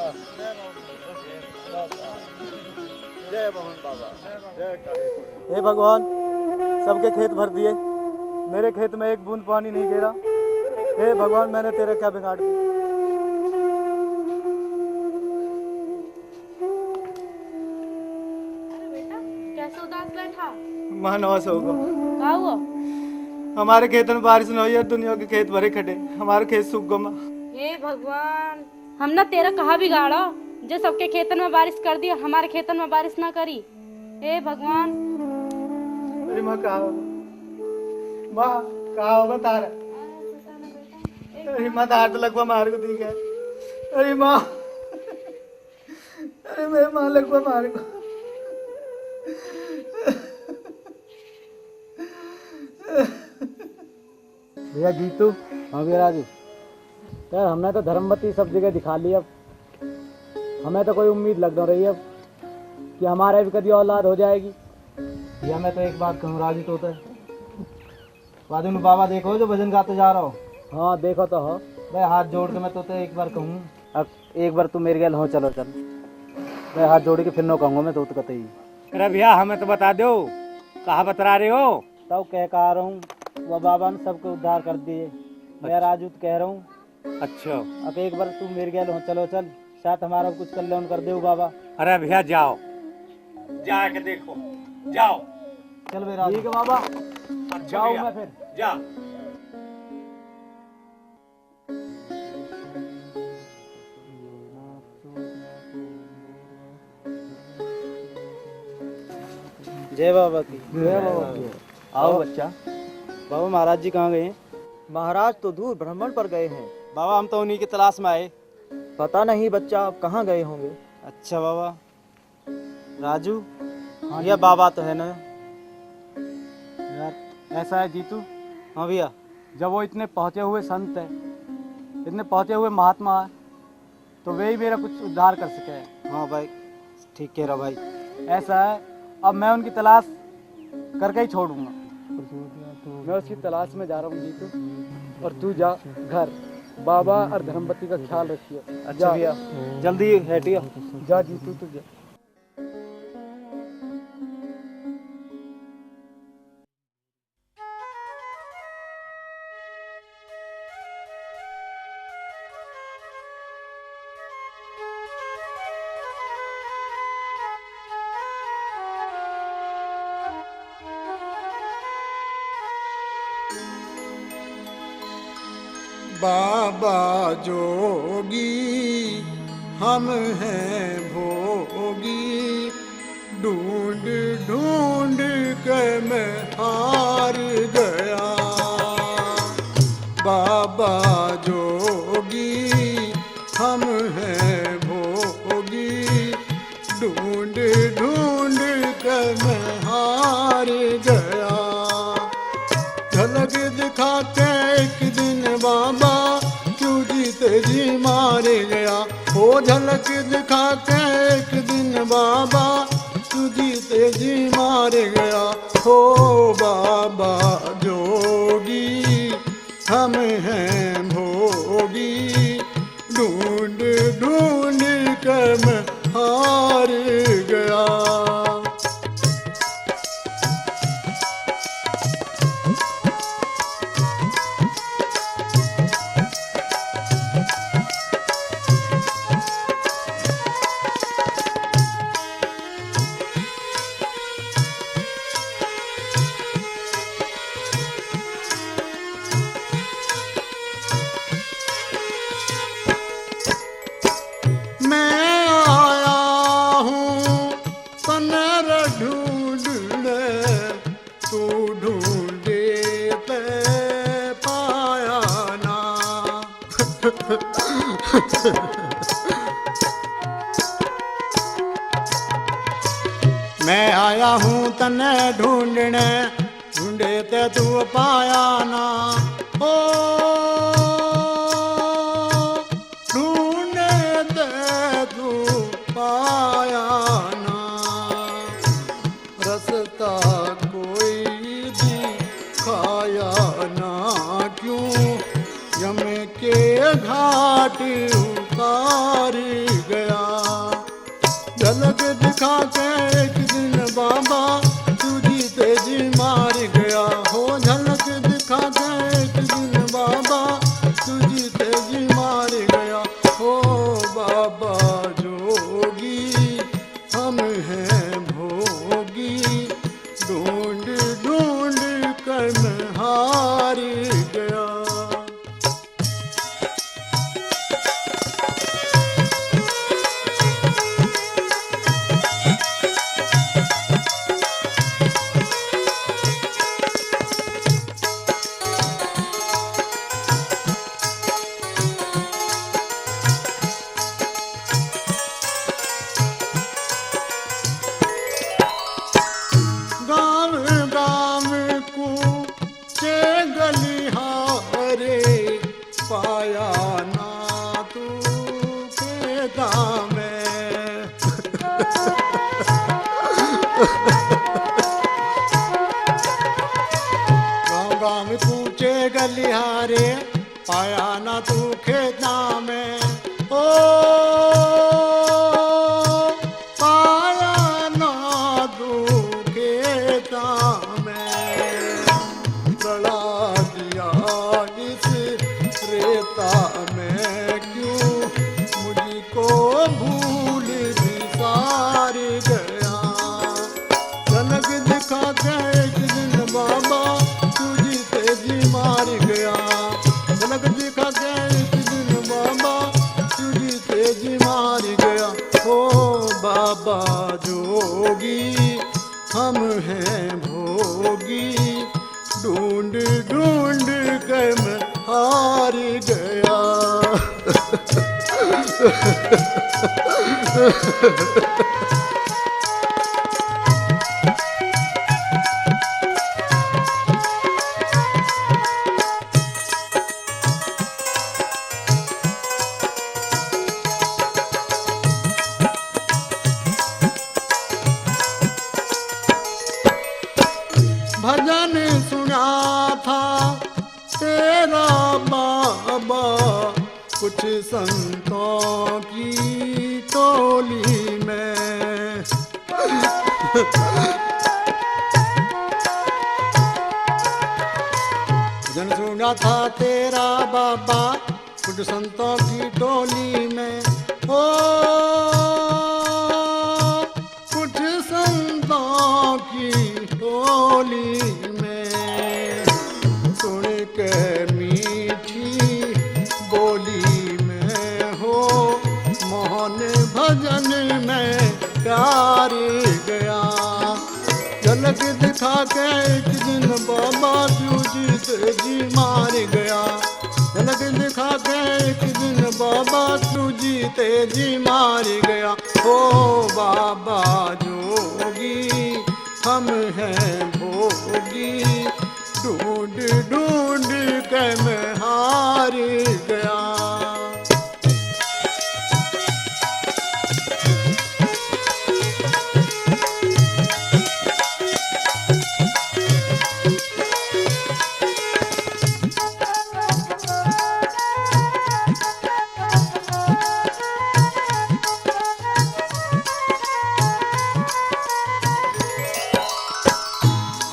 जय मोहन बाबा, जय काली। हे भगवान, सबके खेत भर दिए, मेरे खेत में एक बूंद पानी नहीं गिरा। हे भगवान, मैंने तेरा क्या बिगाड़ दिया? कैसे उदास बैठा? महानवास होगा। क्या हुआ? हमारे खेत में बारिश न हुई है, दुनिया के खेत भरे खड़े, हमारे खेत सूख गमा। हे भगवान, हम ना तेरा कहा बिगाड़ा जो सबके खेतन में बारिश कर दी, हमारे खेतन में बारिश ना करी। हे भगवान। अरे माँ कहा होगा? माँ कहा होगा तारा? अरे माँ तार तो लगवा मार को दी गया। अरे माँ, अरे मेरे माँ लगवा मार को। भैया जीतू। हाँ भैया राजू। यार हमने तो धर्मवती सब जगह दिखा ली, अब हमें तो कोई उम्मीद लग नहीं रही अब कि हमारे भी कभी औलाद हो जाएगी। भैया मैं तो एक बात कहूँ राजू, तो वादे में बाबा देखो जो भजन गाते जा रहा हो। हाँ देखो तो हो भाई, हाथ जोड़ के मैं तो एक बार कहूँ। अब एक बार तू मेरे गैल हो, चलो चल। मैं हाथ जोड़ के फिर नो कहूँगा मैं तो कहते ही। अरे भैया हमें तो बता दो, कहाँ बतरा रहे हो? तब कह रहा हूँ वह बाबा ने सबको उद्धार कर दिए। मैं राजू तो कह रहा हूँ। अच्छा, अब एक बार तू मेरे गैल हो, चलो चल, शायद हमारा कुछ कल्याण कर दे बाबा। अरे भैया जाओ, जाके देखो, जाओ। चल भाई राजू। ठीक है बाबा, जाओ मैं फिर। जा। जय बाबा की। जय बाबा की। आओ बच्चा। बाबा महाराज जी कहाँ गए हैं? महाराज तो दूर भ्रमण पर गए हैं। बाबा हम तो उन्हीं की तलाश में आए। पता नहीं बच्चा अब कहाँ गए होंगे। अच्छा बाबा। राजू, हाँ भैया बाबा तो है ना यार। ऐसा है जीतू। हाँ भैया, जब वो इतने पहुँचे हुए संत है, इतने पहुँचे हुए महात्मा है, तो वे ही मेरा कुछ उद्धार कर सके। हाँ भाई ठीक कह रहा भाई। ऐसा है, अब मैं उनकी तलाश करके ही छोड़ूंगा। मैं उसकी तलाश में जा रहा हूँ जीतू, और तू जा घर। बाबा और धर्मवती का ख्याल रखिए। अच्छा भैया, जल्दी हटिए। जा जीतू तू जा। बाबा जोगी हम हैं भोगी, ढूंढ ढूंढ के मैं हार गया। बाबा जोगी हम हैं भोगी, ढूंढ मैं हार गया। झलक दिखा के एक दिन बाबा क्यों जीते जी मार गया। ओ झलक दिखा के एक दिन बाबा क्यों जीते जी मार गया। हो बाबा जोगी हम हैं भोगी, ढूंढ ढूंढ कर मैं हार गया। मैं आया हूँ तने ढूंढने, ढूंढे ते तू पाया ना। ओ ढूंढे ते तू पाया ना। रास्ता कोई दिखाया ना, क्यों यम के घाट उतार गया। झलक दिखा के एक दिन बाबा तू जीते जी मार गया। हो झलक दिखा के एक दिन बाबा तू जीते जी मार गया। हो बाबा जोगी हम हैं भोगी, ढूंढ ढूंढ कर मैं हार गया। पाया ना तू खेता में। गाँव गाँव पूछे गलिहारे, पाया ना तू खेता में। ओ पाया ना तू खेता में। गला दिया इस रेता में, क्यों मुझको भूल बिसार गया। झलक दिखा के एक दिन बाबा तू जीते जी मार गया। झलक दिखा के एक दिन बाबा तू जीते जी मार गया। हो बाबा जोगी हम हैं भोगी, ढूंढ ढूंढ कर मैं हार गया। भजन सुना था तेरा बाबा कुछ संतों की टोली में। भजन सुना था तेरा बाबा कुछ संतों की टोली में। ओ कुछ संतों की टोली में, सुन के मीठी बोली में हो मोहन भजन में प्यार गया। झलक दिखा के एक दिन बाबा तू जीते जी मार गया। झलक दिखा के एक दिन बाबा तू जीते जी मार गया। हो बाबा जोगी हम हैं भोगी, ढूंढ ढूंढ के मैं हार गया।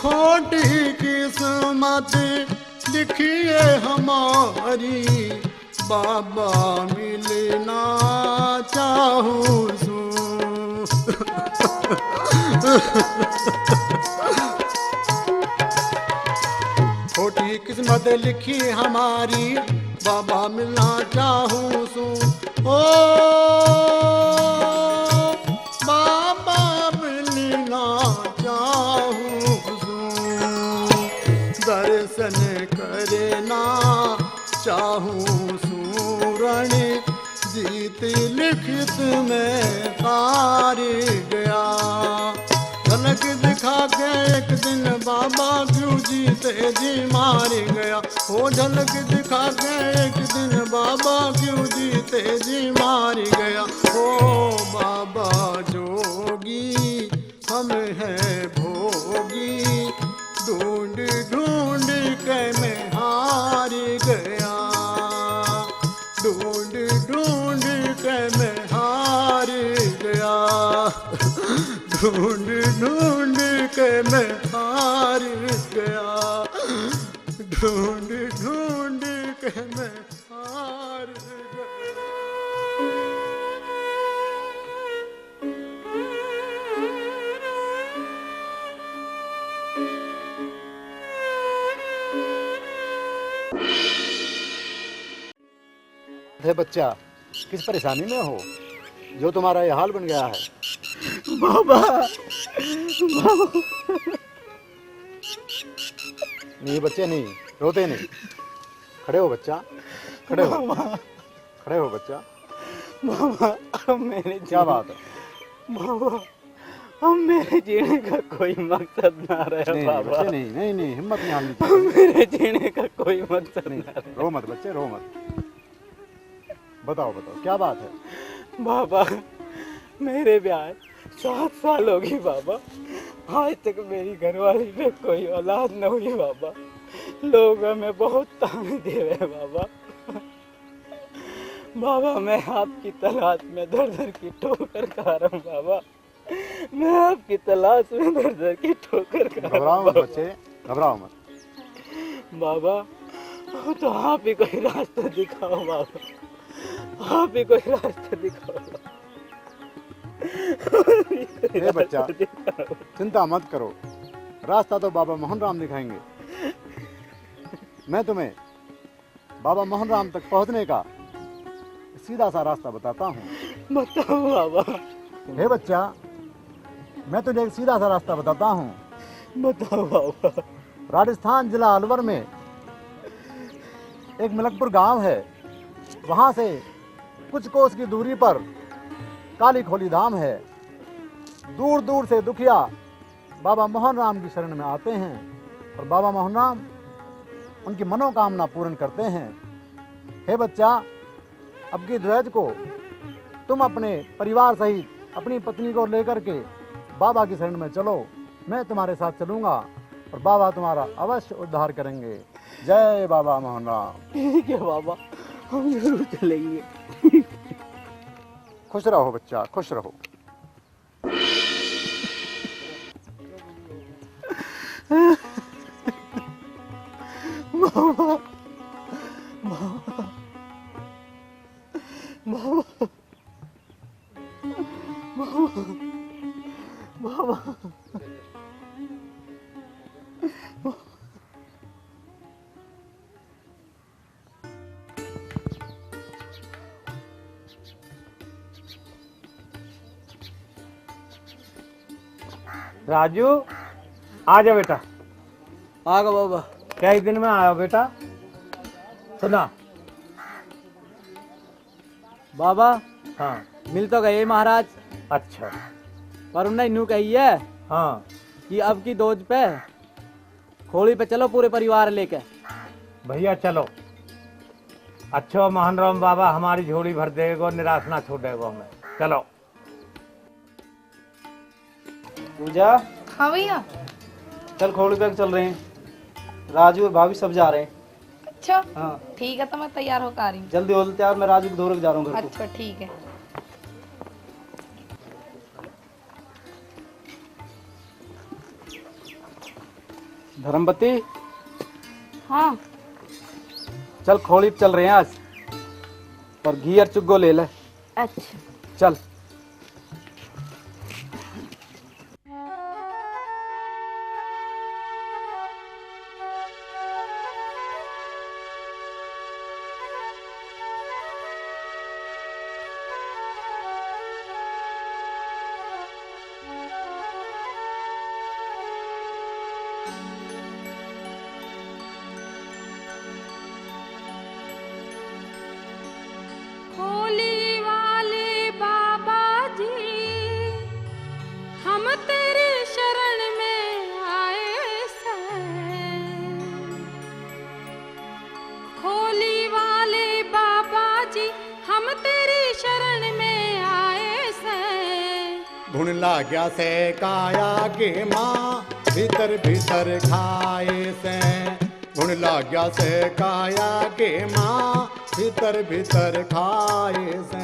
खोटी किस्मत लिखिए हमारी, बाबा मिलना चाहूं सू। खोटी किस्मत लिखी हमारी, बाबा मिलना चाहूं सू। ओ बाबा मिलना चाहूं सू, दर्शन करना चाहूं सूरण, जीत लिखित में हार गया। झलक दिखा के एक दिन बाबा क्यों जीते जी मार गया। हो झलक दिखा के एक दिन बाबा क्यों जीते जी मार गया। ओ बाबा जोगी हम हैं भोगी, ढूंढ ढूंढ के मैं हार गया। ढूंढ ढूंढ के मैं हार गया। ढूंढ ढूंढ के मैं हार गया। ढूंढ ढूंढ के मैं हार गया। हे बच्चा, किस परेशानी में हो जो तुम्हारा ये हाल बन गया है? बाबा नहीं बच्चे, नहीं रोते नहीं। खड़े हो बच्चा, खड़े हो, खड़े हो बच्चा। बाबा अब मेरे क्या बात है? बाबा अब मेरे जीने का कोई मकसद ना रहा। नहीं बाबा बच्चे, नहीं नहीं नहीं, हिम्मत नहीं हारनी अब चाहिए। मेरे जीने का कोई मकसद नहीं, ना रहा। रो मत बच्चे, रो मत। बताओ बताओ क्या बात है? बाबा मेरे ब्याह 7 साल हो गई बाबा, आज तक मेरी घरवाली में कोई औलाद न हुई बाबा। लोग हमें बहुत ताने दे रहे हैं बाबा। बाबा मैं आपकी तलाश में दर दर की ठोकर खा रहा हूँ बाबा। मैं आपकी तलाश में दर दर की ठोकर खा रहा घबराओ हूँ मत बाबा। बच्चे, घबराओ मत। बाबा तो आप ही कोई रास्ता दिखाओ बाबा, आप ही कोई रास्ता दिखाओ। हे बच्चा, चिंता मत करो, रास्ता तो बाबा मोहन राम दिखाएंगे। मैं तुम्हें बाबा मोहन राम तक पहुंचने का सीधा सा रास्ता बताता हूँ। बताओ बाबा। हे बच्चा, मैं तुझे एक सीधा सा रास्ता बताता हूँ। बताओ बाबा। राजस्थान जिला अलवर में एक मलकपुर गांव है, वहाँ से कुछ कोस की दूरी पर काली खोली धाम है। दूर दूर से दुखिया बाबा मोहन राम की शरण में आते हैं और बाबा मोहन राम उनकी मनोकामना पूर्ण करते हैं। हे बच्चा, अब की द्वैज को तुम अपने परिवार सहित अपनी पत्नी को लेकर के बाबा की शरण में चलो। मैं तुम्हारे साथ चलूँगा और बाबा तुम्हारा अवश्य उद्धार करेंगे। जय बाबा मोहन राम। ठीक है बाबा, हम जरूर चलेंगे। खुश रहो बच्चा, खुश रहो। बाबा बाबा बाबा बाबा राजू आ जा बेटा। आ गया बाबा। क्या ही दिन में आया बेटा? सुना बाबा, हाँ मिल तो गए महाराज, अच्छा पर उन्हें न्यू कही है हाँ कि अब की डोज पे होली पे चलो पूरे परिवार लेके। भैया चलो, अच्छो मोहनराम बाबा हमारी झोली भर देगो, निराश ना छोड़ेगो हमें। चलो पूजा। हाँ भैया। चल खोली पे चल रहे हैं, राजू और भाभी सब जा रहे हैं। अच्छा हाँ ठीक है, तो मैं तैयार होकर आ रही हूँ। जल्दी हो तैयार, मैं राजू को धो के जा रहा हूँ घर को। अच्छा ठीक है। धर्मपति। हाँ चल खोली पे चल रहे हैं आज, और घी और चुग्गो ले ले। अच्छा चल। खोली वाले बाबा जी, हम तेरी शरण में आए हैं। खोली वाले बाबा जी, हम तेरी शरण में आए हैं। गुण लाग्या से काया के माँ भीतर भीतर खाए से। गुण लाग्या से काया के माँ भीतर भीतर खाए से।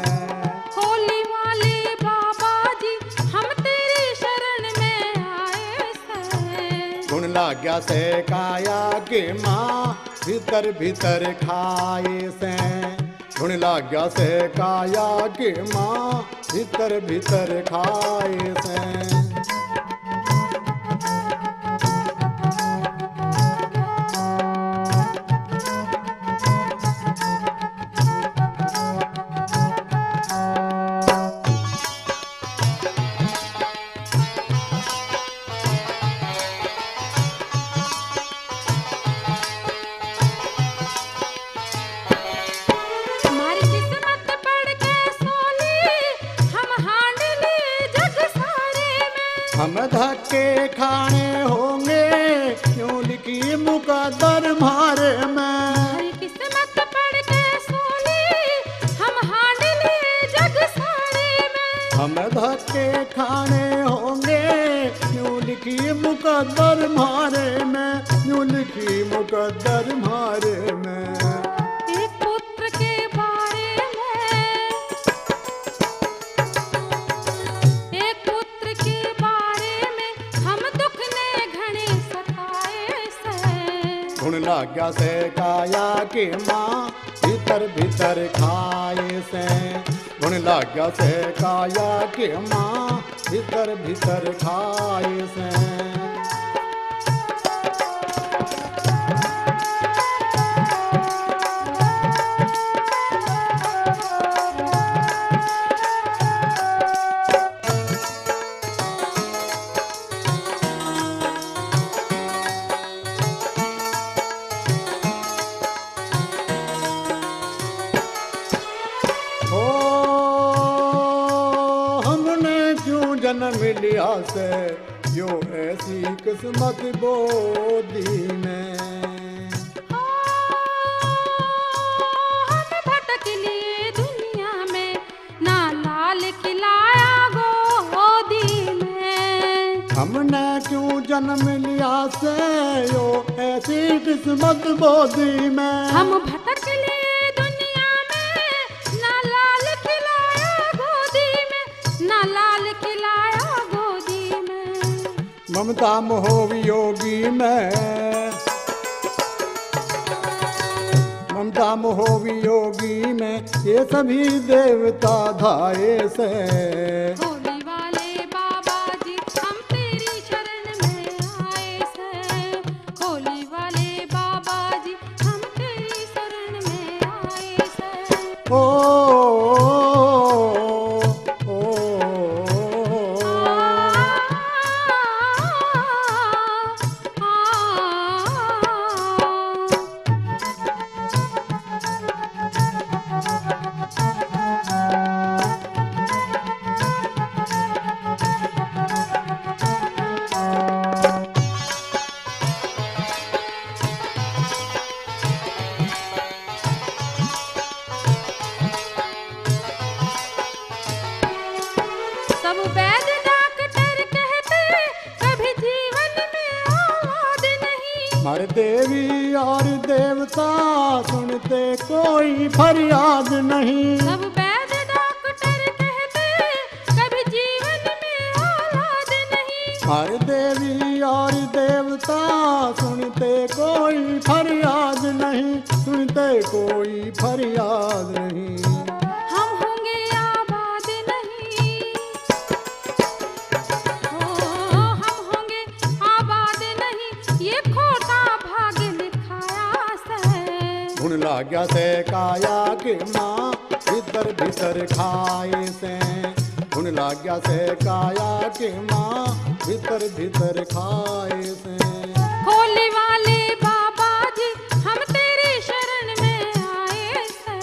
खोली वाले बाबा जी, हम तेरी शरण में आए हैं। गुण लाग्या से काया के माँ भीतर भीतर खाए से। गुण लाग्या से काया के माँ भीतर भीतर खाए से। हमारी किस्मत पड़ के सोली, हम हांडले जग सारे में। हम धक्के खाने होंगे क्यों लिखी मुकद्दर मारे में। हमारी किस्मत पड़ के सोली, हम हांडले जग सारे में। हम धक्के खाने होंगे क्यों लिखी मुकद्दर मारे में। क्यों लिखी मुकद्दर मारे में। एक पुत्र के बारे में, एक पुत्र के बारे में, हम दुख ने घने सताए से। गुण लाग्या से काया के माँ भीतर भीतर खाए से। गुण लाग्या से काया के माँ भीतर भीतर खाए से। ओ हमने क्यों जन्म लिया से यो ऐसी किस्मत बोदी में। हम भटक लिए दुनिया में, ना लाल खिलाया गोदी में। हमने क्यों जन्म लिया से यो ऐसी किस्मत बोदी में। हम भटक लिए दुनिया में, ना लाल खिलाया गोदी में। ना लाल खिलाया गोदी में। ममता मोह वियोगी में। ममता मोह वियोगी में ये सभी देवता धाये से। खोली वाले बाबा जी, हम तेरी शरण में आए से। खोली वाले बाबा जी, हम तेरी शरण में आए से। ओ हर देवी और देवता सुनते कोई फरियाद नहीं। सब वैद्य डॉक्टर कहते कभी जीवन में औलाद नहीं। हर देवी और देवता सुनते कोई फरियाद नहीं, सुनते कोई फरियाद नहीं। हम होंगे आबाद नहीं, ओ हम होंगे आबाद नहीं, ये खोटा भाग्य लिखाया से। गुण लाग्या से काया के माँ भीतर भीतर खाए से। गुण लाग्या से काया के माँ भीतर भीतर खाए से। खोली वाले बाबा जी हम तेरी शरण में आए से।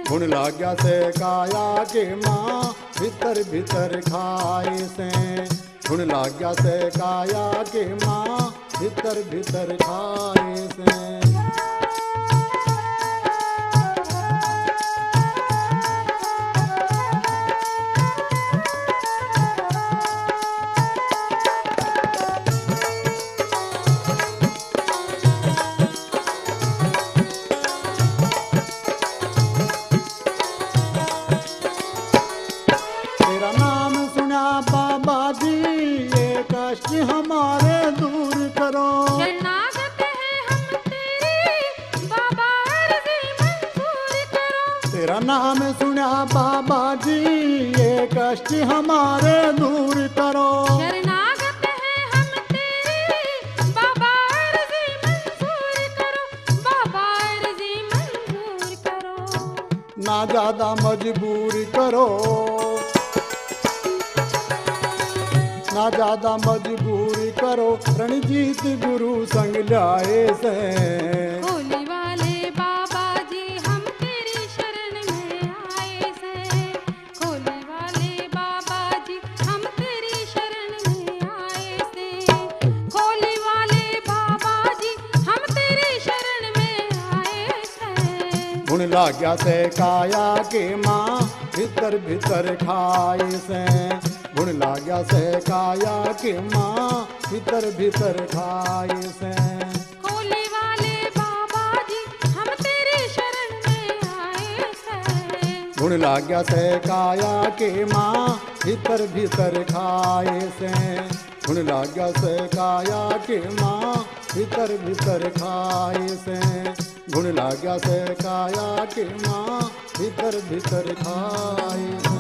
गुण लाग्या से काया के माँ भीतर भीतर खाए से। गुण लाग्या से काया के माँ भीतर भीतर खाए से। तेरा नाम सुना बाबा जी, ये कष्ट हमारे दूर करो। शरणागत है हम तेरी बाबा अर्जी मंजूर करो। तेरा नाम सुना बाबा जी, ये कष्ट हमारे दूर करो। शरणागत है हम तेरी बाबा अर्जी मंजूर करो। बाबा अर्जी मंजूर करो। ना ज्यादा मजबूर करो, ना ज्यादा मजबूर करो। रणजीत गुरु संग लाए से। खोली वाले बाबा जी हम तेरी शरण में आए से। खोली वाले बाबा जी हम तेरी शरण में आए से। खोली वाले बाबा जी हम तेरी शरण में आए से। गुण लाग्या से काया के माँ भीतर भीतर खाए से। गुण लाग्या से काया के माँ भीतर भीतर खाए से। खोली वाले बाबा जी हम तेरी शरण में आए से। गुण लाग्या से काया के माँ भीतर भीतर खाए से। गुण लाग्या से काया के माँ भीतर भीतर खाए से। गुण लाग्या से काया के माँ भीतर भीतर खाए से।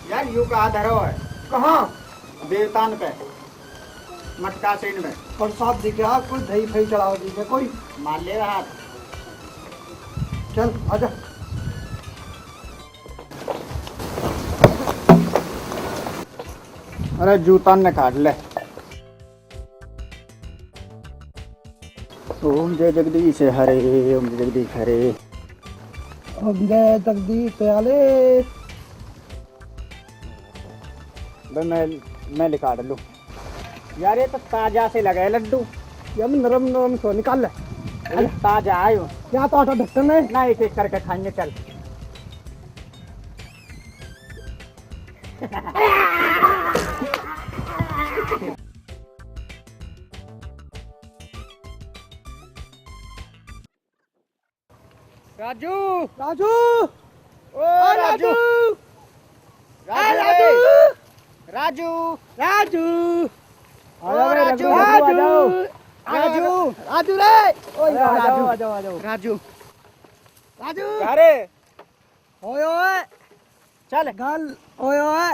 यार यू कहाँ धरो है? कहाँ? देवतान पे मटका सीन में। और साथ दिखे आप कोई दही फही चढ़ाओ दिखे कोई। मार ले रहा हाथ। चल आजा। अरे जूता ने काट ले। ओम जय जगदीश हरे, ओम जय जगदीश हरे। ओम जय जगदीश दयाले। मैं निकाल लूँ यार, ये तो ताजा से लगे लड्डू। ये नरम नरम सो निकाल ले। अरे ताजा आयो क्या तो आटा ढक्कन है ना, एक एक करके खाएंगे। चल राजू राजू ओ राजू राजू राजू राजू राजू राजू राजू रे राजू आ जाओ राजू राजू अरे ओए ओए चल गल ओए ओए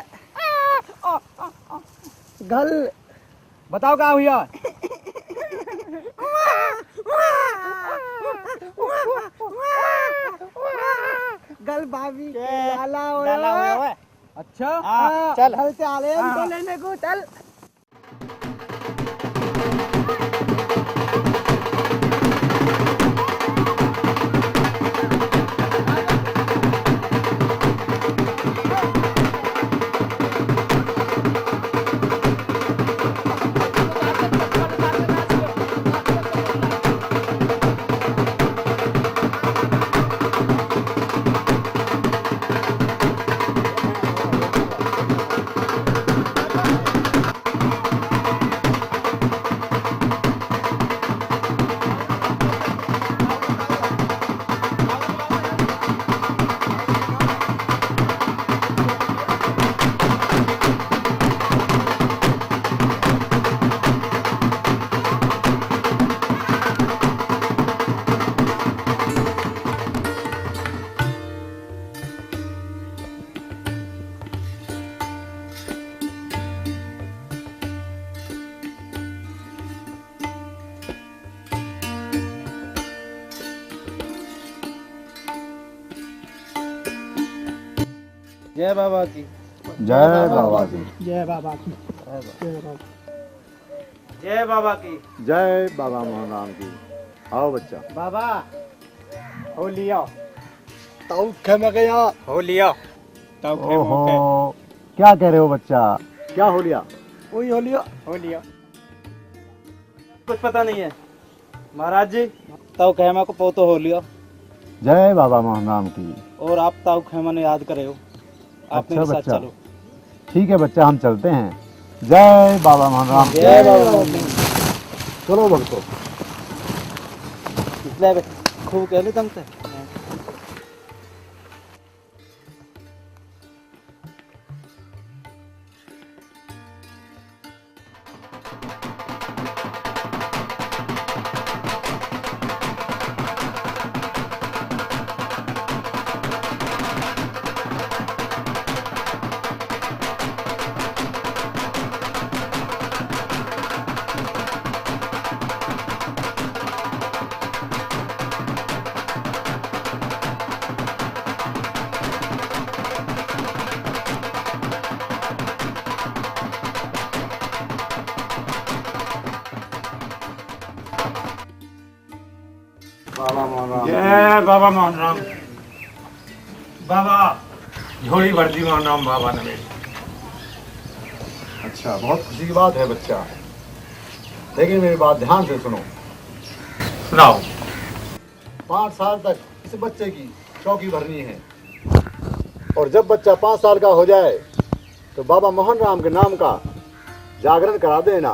गल बताओ क्या हुआ। गल भाभी लाला ओए अच्छा चल हल से आले हमको लेने को चल। जय बाबा की। जय बाबा की। जय बाबा की। जय बाबा की। जय बाबा मोहन राम की। आओ बच्चा। बाबा हो लिया। ताऊ खेमा के यहाँ हो लिया तब ओहो, क्या कह रहे हो बच्चा? क्या हो लिया? वही हो लिया। हो लिया। कुछ पता नहीं है महाराज जी। ताऊ खेमा को पोतो हो लिया। जय बाबा मोहन राम की। और आप ताऊ खेमा ने याद करे हो। आप अच्छा मेरे साथ बच्चा। चलो। ठीक है बच्चा, हम चलते हैं। जय बाबा मोहन राम की। जय बाबा। चलो भक्तों। इसलिए खूब कह ली तुमसे। बाबा मोहन राम। जय बाबा मोहन राम। बाबा झोली भर दी मोहन राम बाबा ने मेरी। अच्छा, बहुत खुशी की बात है बच्चा, लेकिन मेरी बात ध्यान से सुनो। सुनाओ। 5 साल तक इस बच्चे की चौकी भरनी है, और जब बच्चा 5 साल का हो जाए तो बाबा मोहन राम के नाम का जागरण करा देना।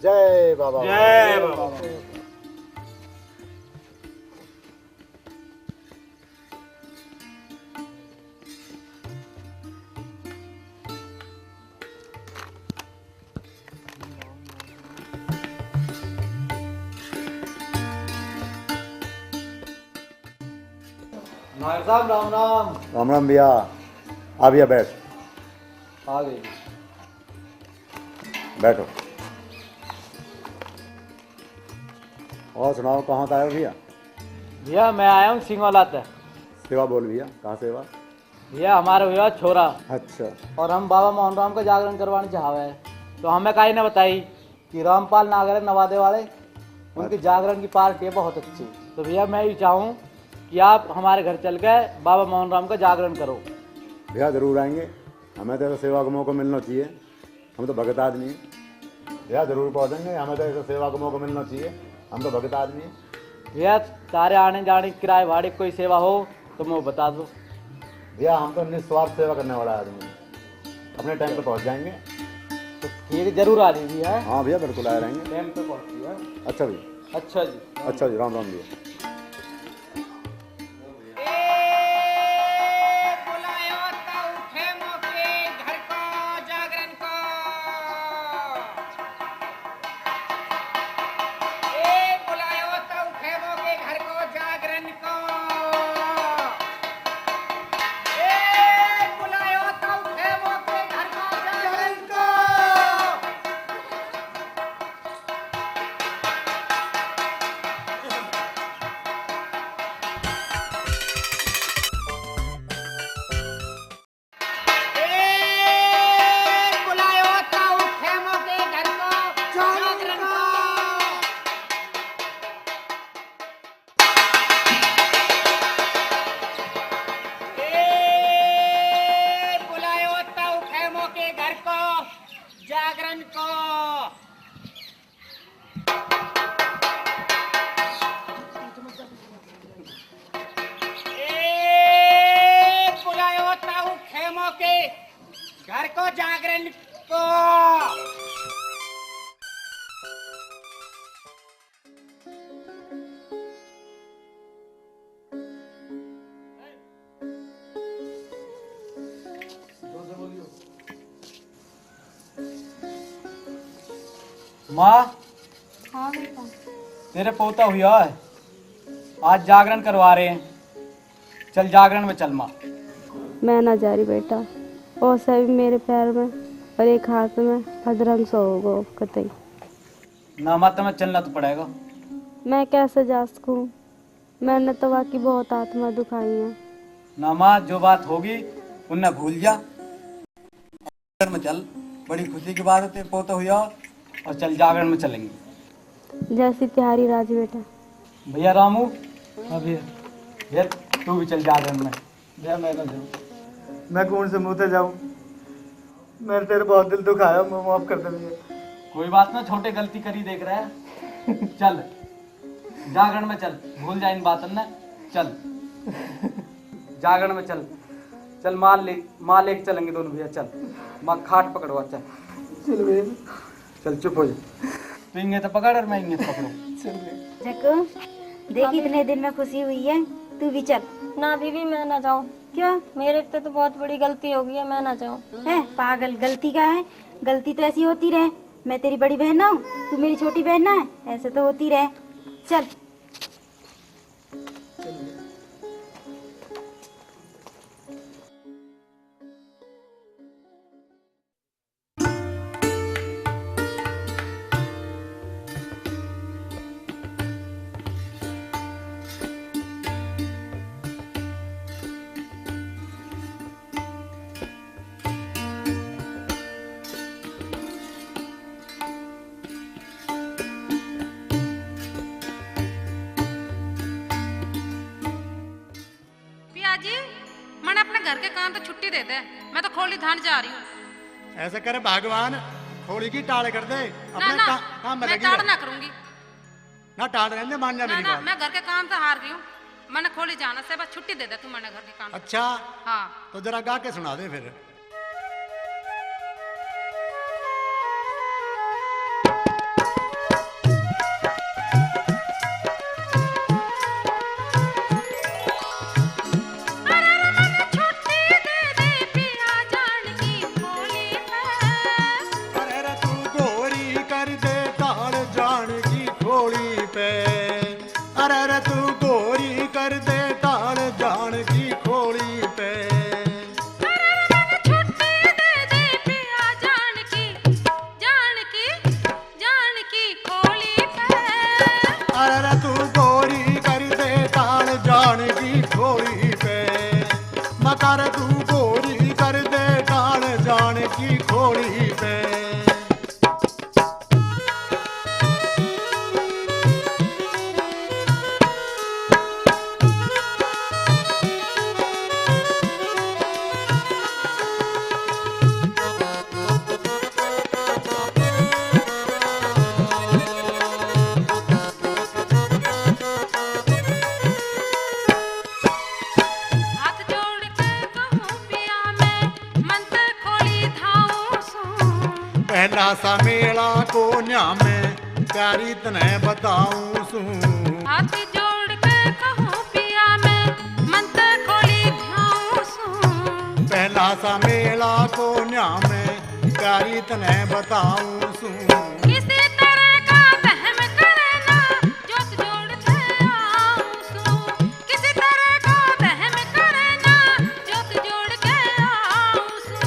जय बाबा। जय बाबा। नायर साहब राम राम। राम राम भैया। आ भैया बैठ। आ गई। बैठो। और सुनाओ, कहाँ से आए हो भैया? भैया मैं आया हूँ सिंगौला से। सेवा बोल भैया, कहाँ सेवा? भैया हमारे भैया छोरा अच्छा। और हम बाबा मोहन राम का जागरण करवाने चाहे, तो हमें काई ने बताई कि रामपाल नागर है नवादे वाले, उनकी जागरण की पार्टी है बहुत अच्छी। तो भैया मैं ये चाहूँ कि आप हमारे घर चल के बाबा मोहन राम का जागरण करो। भैया जरूर आएंगे, हमें तो ऐसा सेवा का मौका मिलना चाहिए। हम तो भगत आदमी हैं। भैया जरूर पहुँचेंगे, हमें तो ऐसा सेवा का मौका मिलना चाहिए। हम तो भगत आदमी हैं। भैया तारे आने जाने की किराए भाड़े की कोई सेवा हो तो मैं बता दो। भैया हम तो निस्वार्थ सेवा करने वाला आदमी हैं, अपने टाइम पे पहुँच जाएंगे। तो ठीक है, जरूर आ रही भैया। हाँ भैया बिल्कुल आए रहेंगे। टाइम पे पहुँची है। अच्छा भैया। अच्छा जी। अच्छा जी, राम राम भैया। जागरण को बुलायो ताऊ खेमों के घर को जागरण को। माँ हाँ बेटा। तेरे पोता हुआ है, आज जागरण करवा रहे हैं, चल जागरण में चल। माँ मैं ना जा रही बेटा, और सभी मेरे पैर में और एक हाथ में अधरंग सो होगा कतई। ना माँ तुम्हें चलना तो पड़ेगा। मैं कैसे जा सकूं? मैंने तो वाकई बहुत आत्मा दुखाई है। ना माँ जो बात होगी उन्हें भूल जा में चल। बड़ी खुशी की बात है पोता हुआ और चल जागरण में चलेंगे। जैसी तिहारी राजी बेटा। भैया रामू अभी भैया तू भी चल जागरण में। भैया मैं ना जाऊँ, मैं कौन से मुँह से जाऊँ, मेरे तेरे बहुत दिल दुखाया, मुँह माफ कर दे भैया। कोई बात ना, छोटे गलती करी देख रहा है। चल जागरण में चल, भूल जा इन बातन ना। चल जागरण में चल। चल माल लेके चलेंगे दोनों भैया। चल माँ खाट पकड़वा। चल चल भैया चल, चुप हो जा। तू इंगे तो पकड़ और मैं इंगे तो पकड़ू। चल भैया। जक्कू देख इतने दिन में खुशी हुई है, तू भी चल। ना बीबी मैं ना जाऊँ। क्यों? मेरे से तो बहुत बड़ी गलती हो गई है, मैं ना जाऊँ। है पागल, गलती का है? गलती तो ऐसी होती रहे। मैं तेरी बड़ी बहन ना हूँ, तू मेरी छोटी बहन ना है, ऐसे तो होती रहे। चल जी, मैंने अपने घर के काम तो छुट्टी दे दे, मैं तो खोली धान जा रही हूँ। ऐसे करे भगवान, खोली की टाड़ कर दे। अपने काम में मैं लगी टाड़ रह। ना करूंगी। ना टाड़ रहने, मान जा ना मेरी ना, बात। मैं घर के काम से हार गई हूँ। मैंने खोली जाना से बस छुट्टी दे दे तू, मैंने घर के काम। अच्छा हाँ तो जरा गा के सुना दे फिर। अरे तू गोरी कर दे टाल जान की खोली पे। छुट्टी दे दे पिया जान की खोली पे। अरे तू गोरी कर दे टाल जान की खोली पे। मकर तू गोरी कर दे टाल जान की खोली पे। पहला सा मेला को न्यामे प्यारी तने बताऊं सू। हाथ जोड़ के कहूँ पिया मैं मंत्र खोली ध्याऊं सू। पहला सा मेला को न्यामे प्यारी तने बताऊं सू। किसी तरह का बहम करे ना जोत जोड़ के आऊं सू। किसी तरह का बहम करे ना जोत जोड़ के आऊं सू।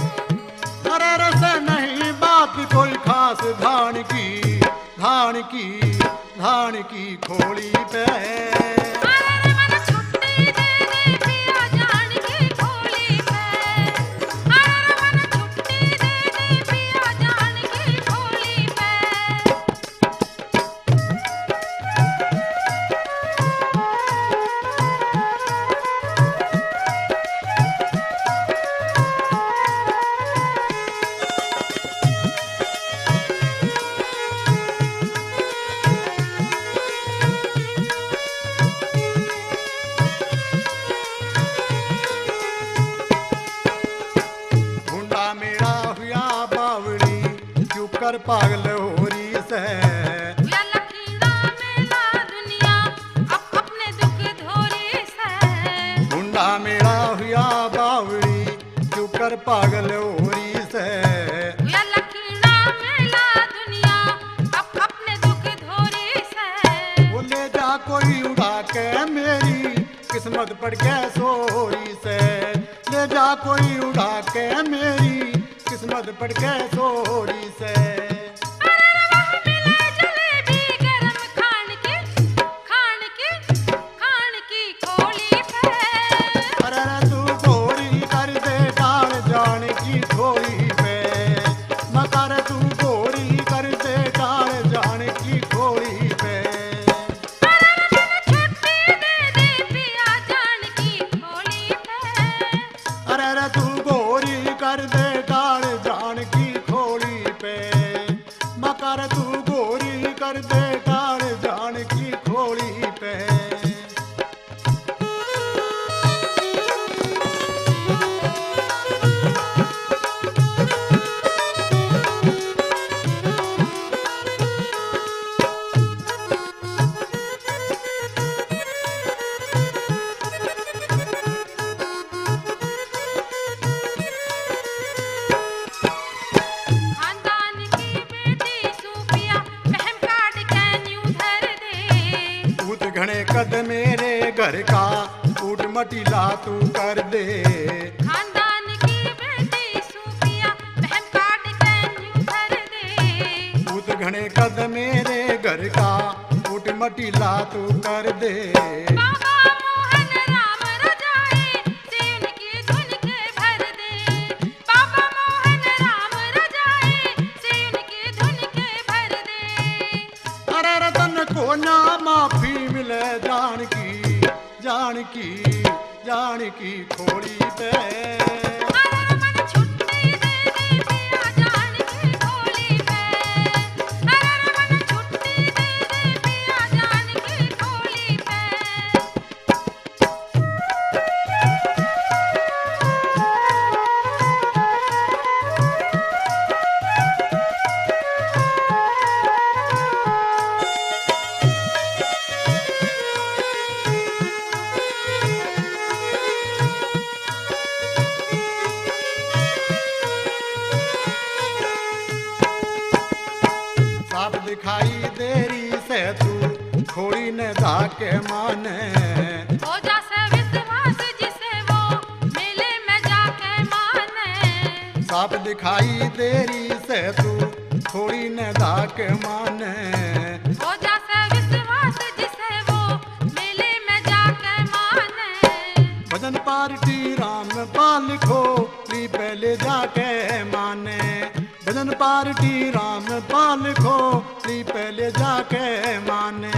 अरे रस नहीं बात कोई खास धान की खोली पे। अरे मैंने छुट्टी दे दे पिया जान की खोली पे। अरे मैंने छुट्टी दे दे पिया जान की खोली पे। कर पागल हो रही से। या लखीना मेला दुनिया अपने दुख धोरी से। मुंडा मेरा हुआ बावड़ी क्यों कर पागल हो रही से। या लखीना मेला दुनिया अपने दुख धोरी से। वो ले जा कोई उड़ा के मेरी किस्मत पड़ के सोरी से। ले जा कोई उड़ा के मेरी किस्मत पड़ के सोरी से। खान की खोली पे। अरे तू गोरी कर दे घर का ऊट मटीला तू कर दे। खानदान की बेटी सूफिया बहन काट के यूं धर दे। ऊत घने कद मेरे घर का ऊट मटीला तू कर दे। बाबा मोहन राम रजाए से उनकी धुन के भर दे। बाबा मोहन राम रजाए से उनकी धुन के भर दे। अरे रतन को ना माफी मिले जानकी जानकी जानकी खोड़ी पे। साफ दिखाई देरी से तू खोड़ी ने धाके माने। हो जासे विश्वास जिसे वो मेले में जाके माने। साफ दिखाई देरी से तू खोड़ी ने धाके माने। हो जासे विश्वास जिसे वो मेले में जाके माने। भजन पार्टी राम पाल खोली पहले जाके माने। भजन पार्टी राम पाल खोली पहले जाके माने।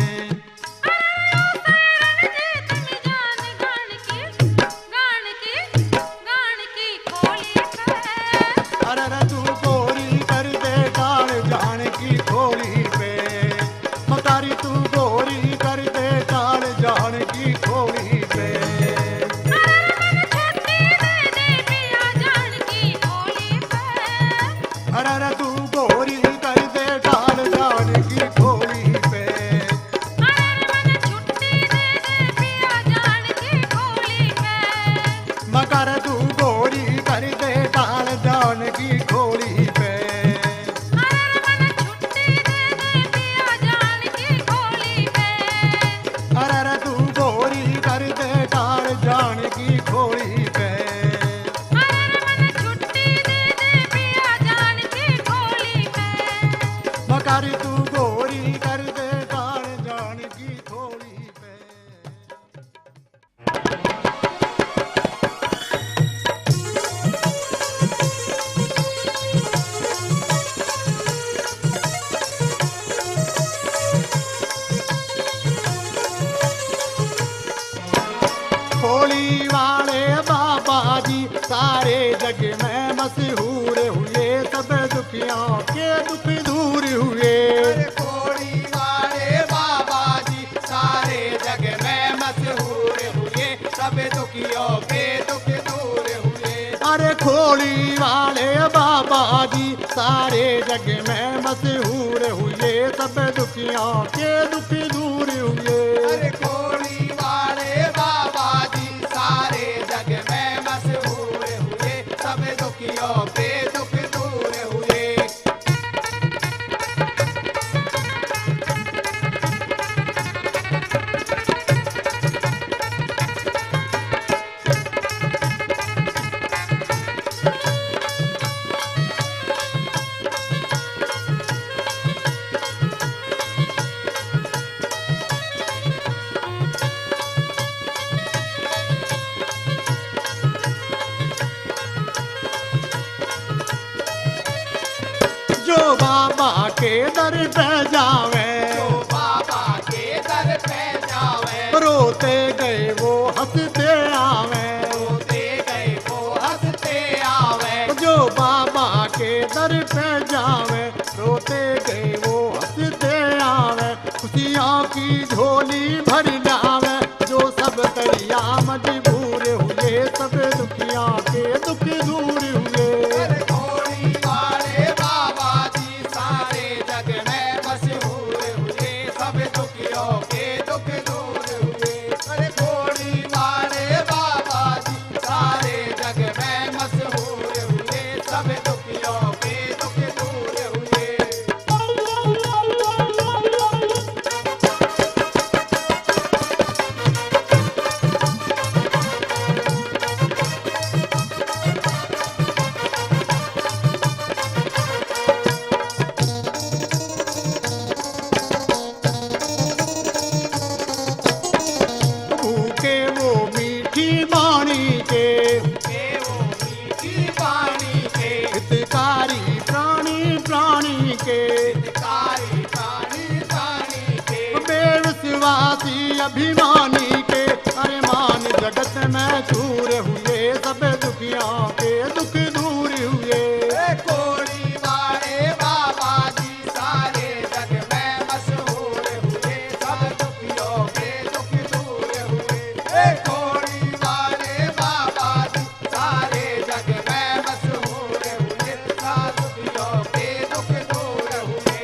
अरे रे तू गोरी कर दे डाल जान की खोली पे। मकारी तू गोरी कर दे डाल जान की खोली पे। अरे रे तू गोरी कर दे डाल जान की खोली पे। मकर तू गोरी कर दे डाल जान की खोली पे। अरे रे तू गोरी कर दे डाल जान की खोली पे। मकारी तू गोरी कर दे डाल जान की खोली पे। खोली वाले बाबा जी सारे जग में मशहूर हुए। सब दुखियों के दुख दूर हुए। खोड़ी वाले बाबा जी सारे जग में मशहूर हुए। सब दुखियों के दुख दूर हुए। अरे खोली वाले बाबा जी सारे जग में मशहूर हुए। सब दुखियों के दुख दूर हुए। अरे खोड़ी वाले बाबा जी सारे जग में मशहूर हुए। सब दुखियों के दुख दूर हुए। जो बाबा के दर पे जावे। जो बाबा के दर पे जावे। रोते गए वो हंसते आवे। रोते गए वो हंसते आवे। जो बाबा के दर पे जावे। रोते गए वो हंसते आवे। खुशियों की झोली भर जावे। जो सब तरिया मजबूर हुए। सब दुखिया के दुख दूर हुए। खोड़ी वाले बाबा जी सारे जग में मशहूर हुए। सब दुखियों के दुख दूर हुए। अरे खोड़ी वाले बाबा जी सारे जग में मशहूर हुए। सब दुखियों के दुख दूर हुए। वाणी के, वो मीठी वाणी के, हितकारी प्राणी प्राणी के, हितकारी प्राणी प्राणी के, बेविश्वासी अभिमानी के, अरे मान जगत में चूर हुए, सब दुखियों के दुख दूर हुए। कोड़ी वाले बाबा जी सारे जग में मशहूर हुए, सब दुखियों के दुख दूर हुए। कोड़ी वाले बाबा जी सारे जग में मशहूर हुए, सब दुखियों के दुख दूर हुए।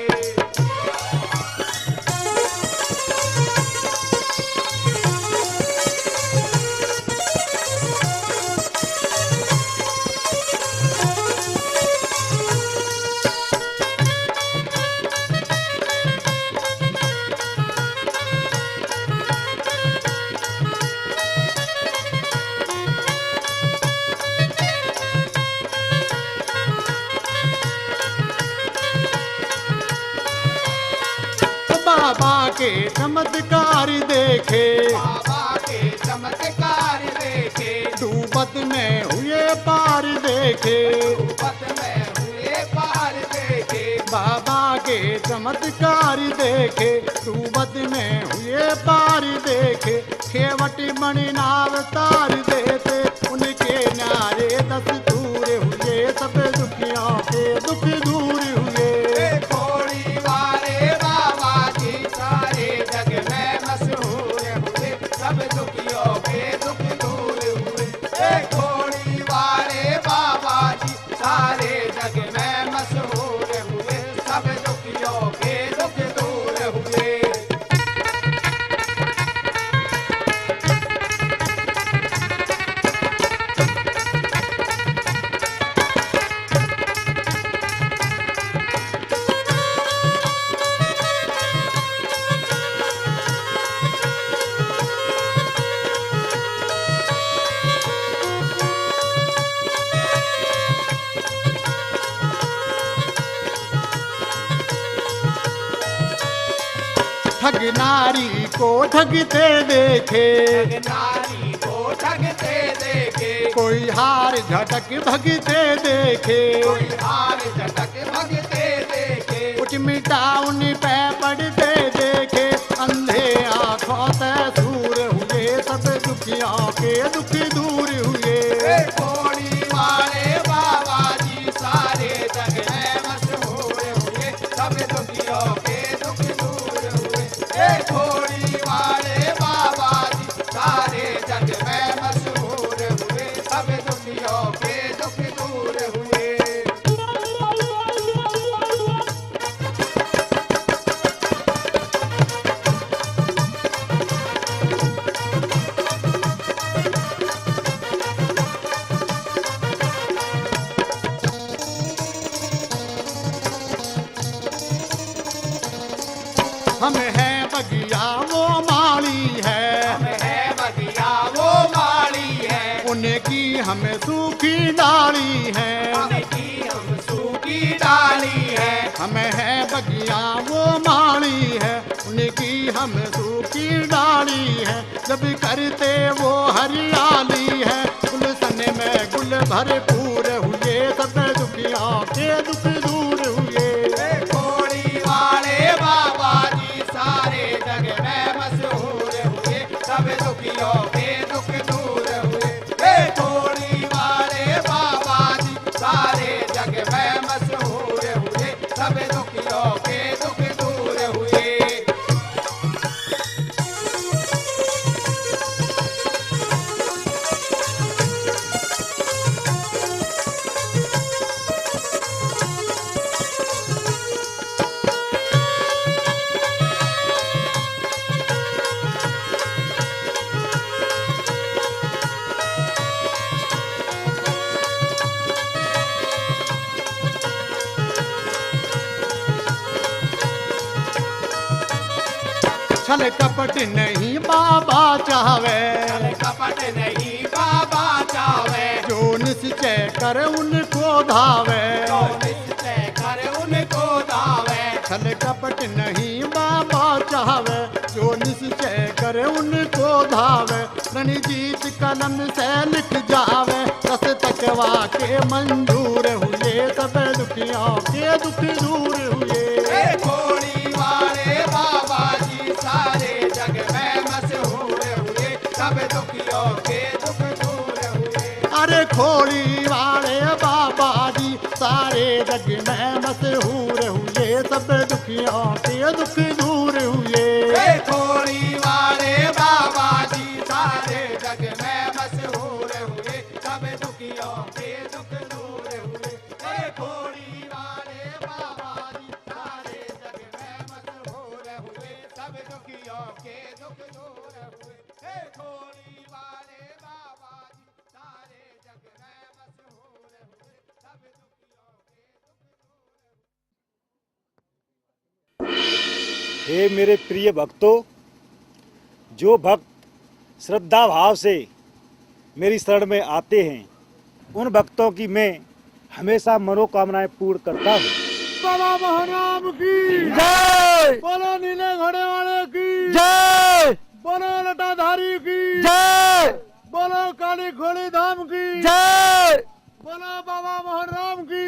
बाबा के चमत्कार देखे, बाबा के चमत्कार देखे, डूबत में हुए पार देखे, डूबत में हुए पार देखे। बाबा के चमत्कार देखे, डूबत में हुए पार देखे, खेवट मणि नाव तार देते, उनके नारे दस्तूर हुए, सब दुखियों के दुख दूर हुए। कोड़ी वाले बाबा जी सारे जग में मशहूर हुए, सब दुखियों के दुख दूर हुए। कोड़ी वाले बाबा जी सारे जग में मशहूर हुए, सब दुखियों के दुख दूर हुए। ठग नारी को ठगते देखे, नारी को ठगते देखे, कोई हार झटक भगते देखे, कोई हार झटक भगते देखे। कुछ मिटा उन पे पड़ते देखे, अंधे आँखों से सूर हुए, सब दुखियों के दुख दूर हुए। कोड़ी वाले बाबा जी सारे जग में मशहूर हुए, सब दुखियों के दुख दूर हुए। कोड़ी वाले बाबा जी सारे जग में मशहूर हुए, सब दुखियों के दुख दूर हुए। हम है बगिया वो माली है, हम है बगिया वो माली है, उनकी हमें सूखी डाली है। उनकी हम सूखी डाली है। हम है बगिया वो माली है, उनकी हम सूखी डाली है, जब करते वो हरियाली है, गुलशन में गुल भरपूर हुए, सब दुखियों के दुख दूर हुए। कोड़ी वाले बाबा जी सारे जग में मशहूर हुए, सब दुखियों के दुख दूर हुए। कोड़ी वाले बाबा जी सारे जग में मशहूर हुए, सब दुखियों के दुख दूर हुए। छल कपट नहीं बाबा चावे, कपट नहीं बाबा चावे, जो निश्चय कर उनको धावे, जो निश्चय कर उनको धावे। छल कपट नहीं बाबा चावे, जो निश्चय कर उनको धावे, जीवनी जीत कलम से लिख जावे, रस तकवा के मंजूर हुए, सब दुखियों के दुख दूर हुए। खोड़ी वाले बाबा जी सारे जग में मशहूर हुए, सब दुखियों के दुख दूर हुए। अरे खोड़ी वाले बाबा जी सारे जग में मशहूर हुए, सब दुखियों के दुख दूर हुए। खोड़ी वाले बाबा जी सारे जग में मशहूर हुए, सब दुखियों के दुख दूर हुए। खोड़ी वाले बाबा जी सारे जग में मशहूर हुए, सब दुखियों के दुख दूर हुए। खोड़ी वाले बाबा जी सारे जग में मशहूर हुए, सब दुखियों के दुख दूर हुए। हे मेरे प्रिय भक्तों, जो भक्त श्रद्धा भाव से मेरी शरण में आते हैं, उन भक्तों की मैं हमेशा मनोकामनाएं पूर्ण करता हूँ। बाबा मोहनराम की जय, बोलो नीले घोड़े वाले की जय, बोलो लटाधारी की जय, बोलो काली घोड़ी धाम की जय, बोलो बाबा मोहनराम की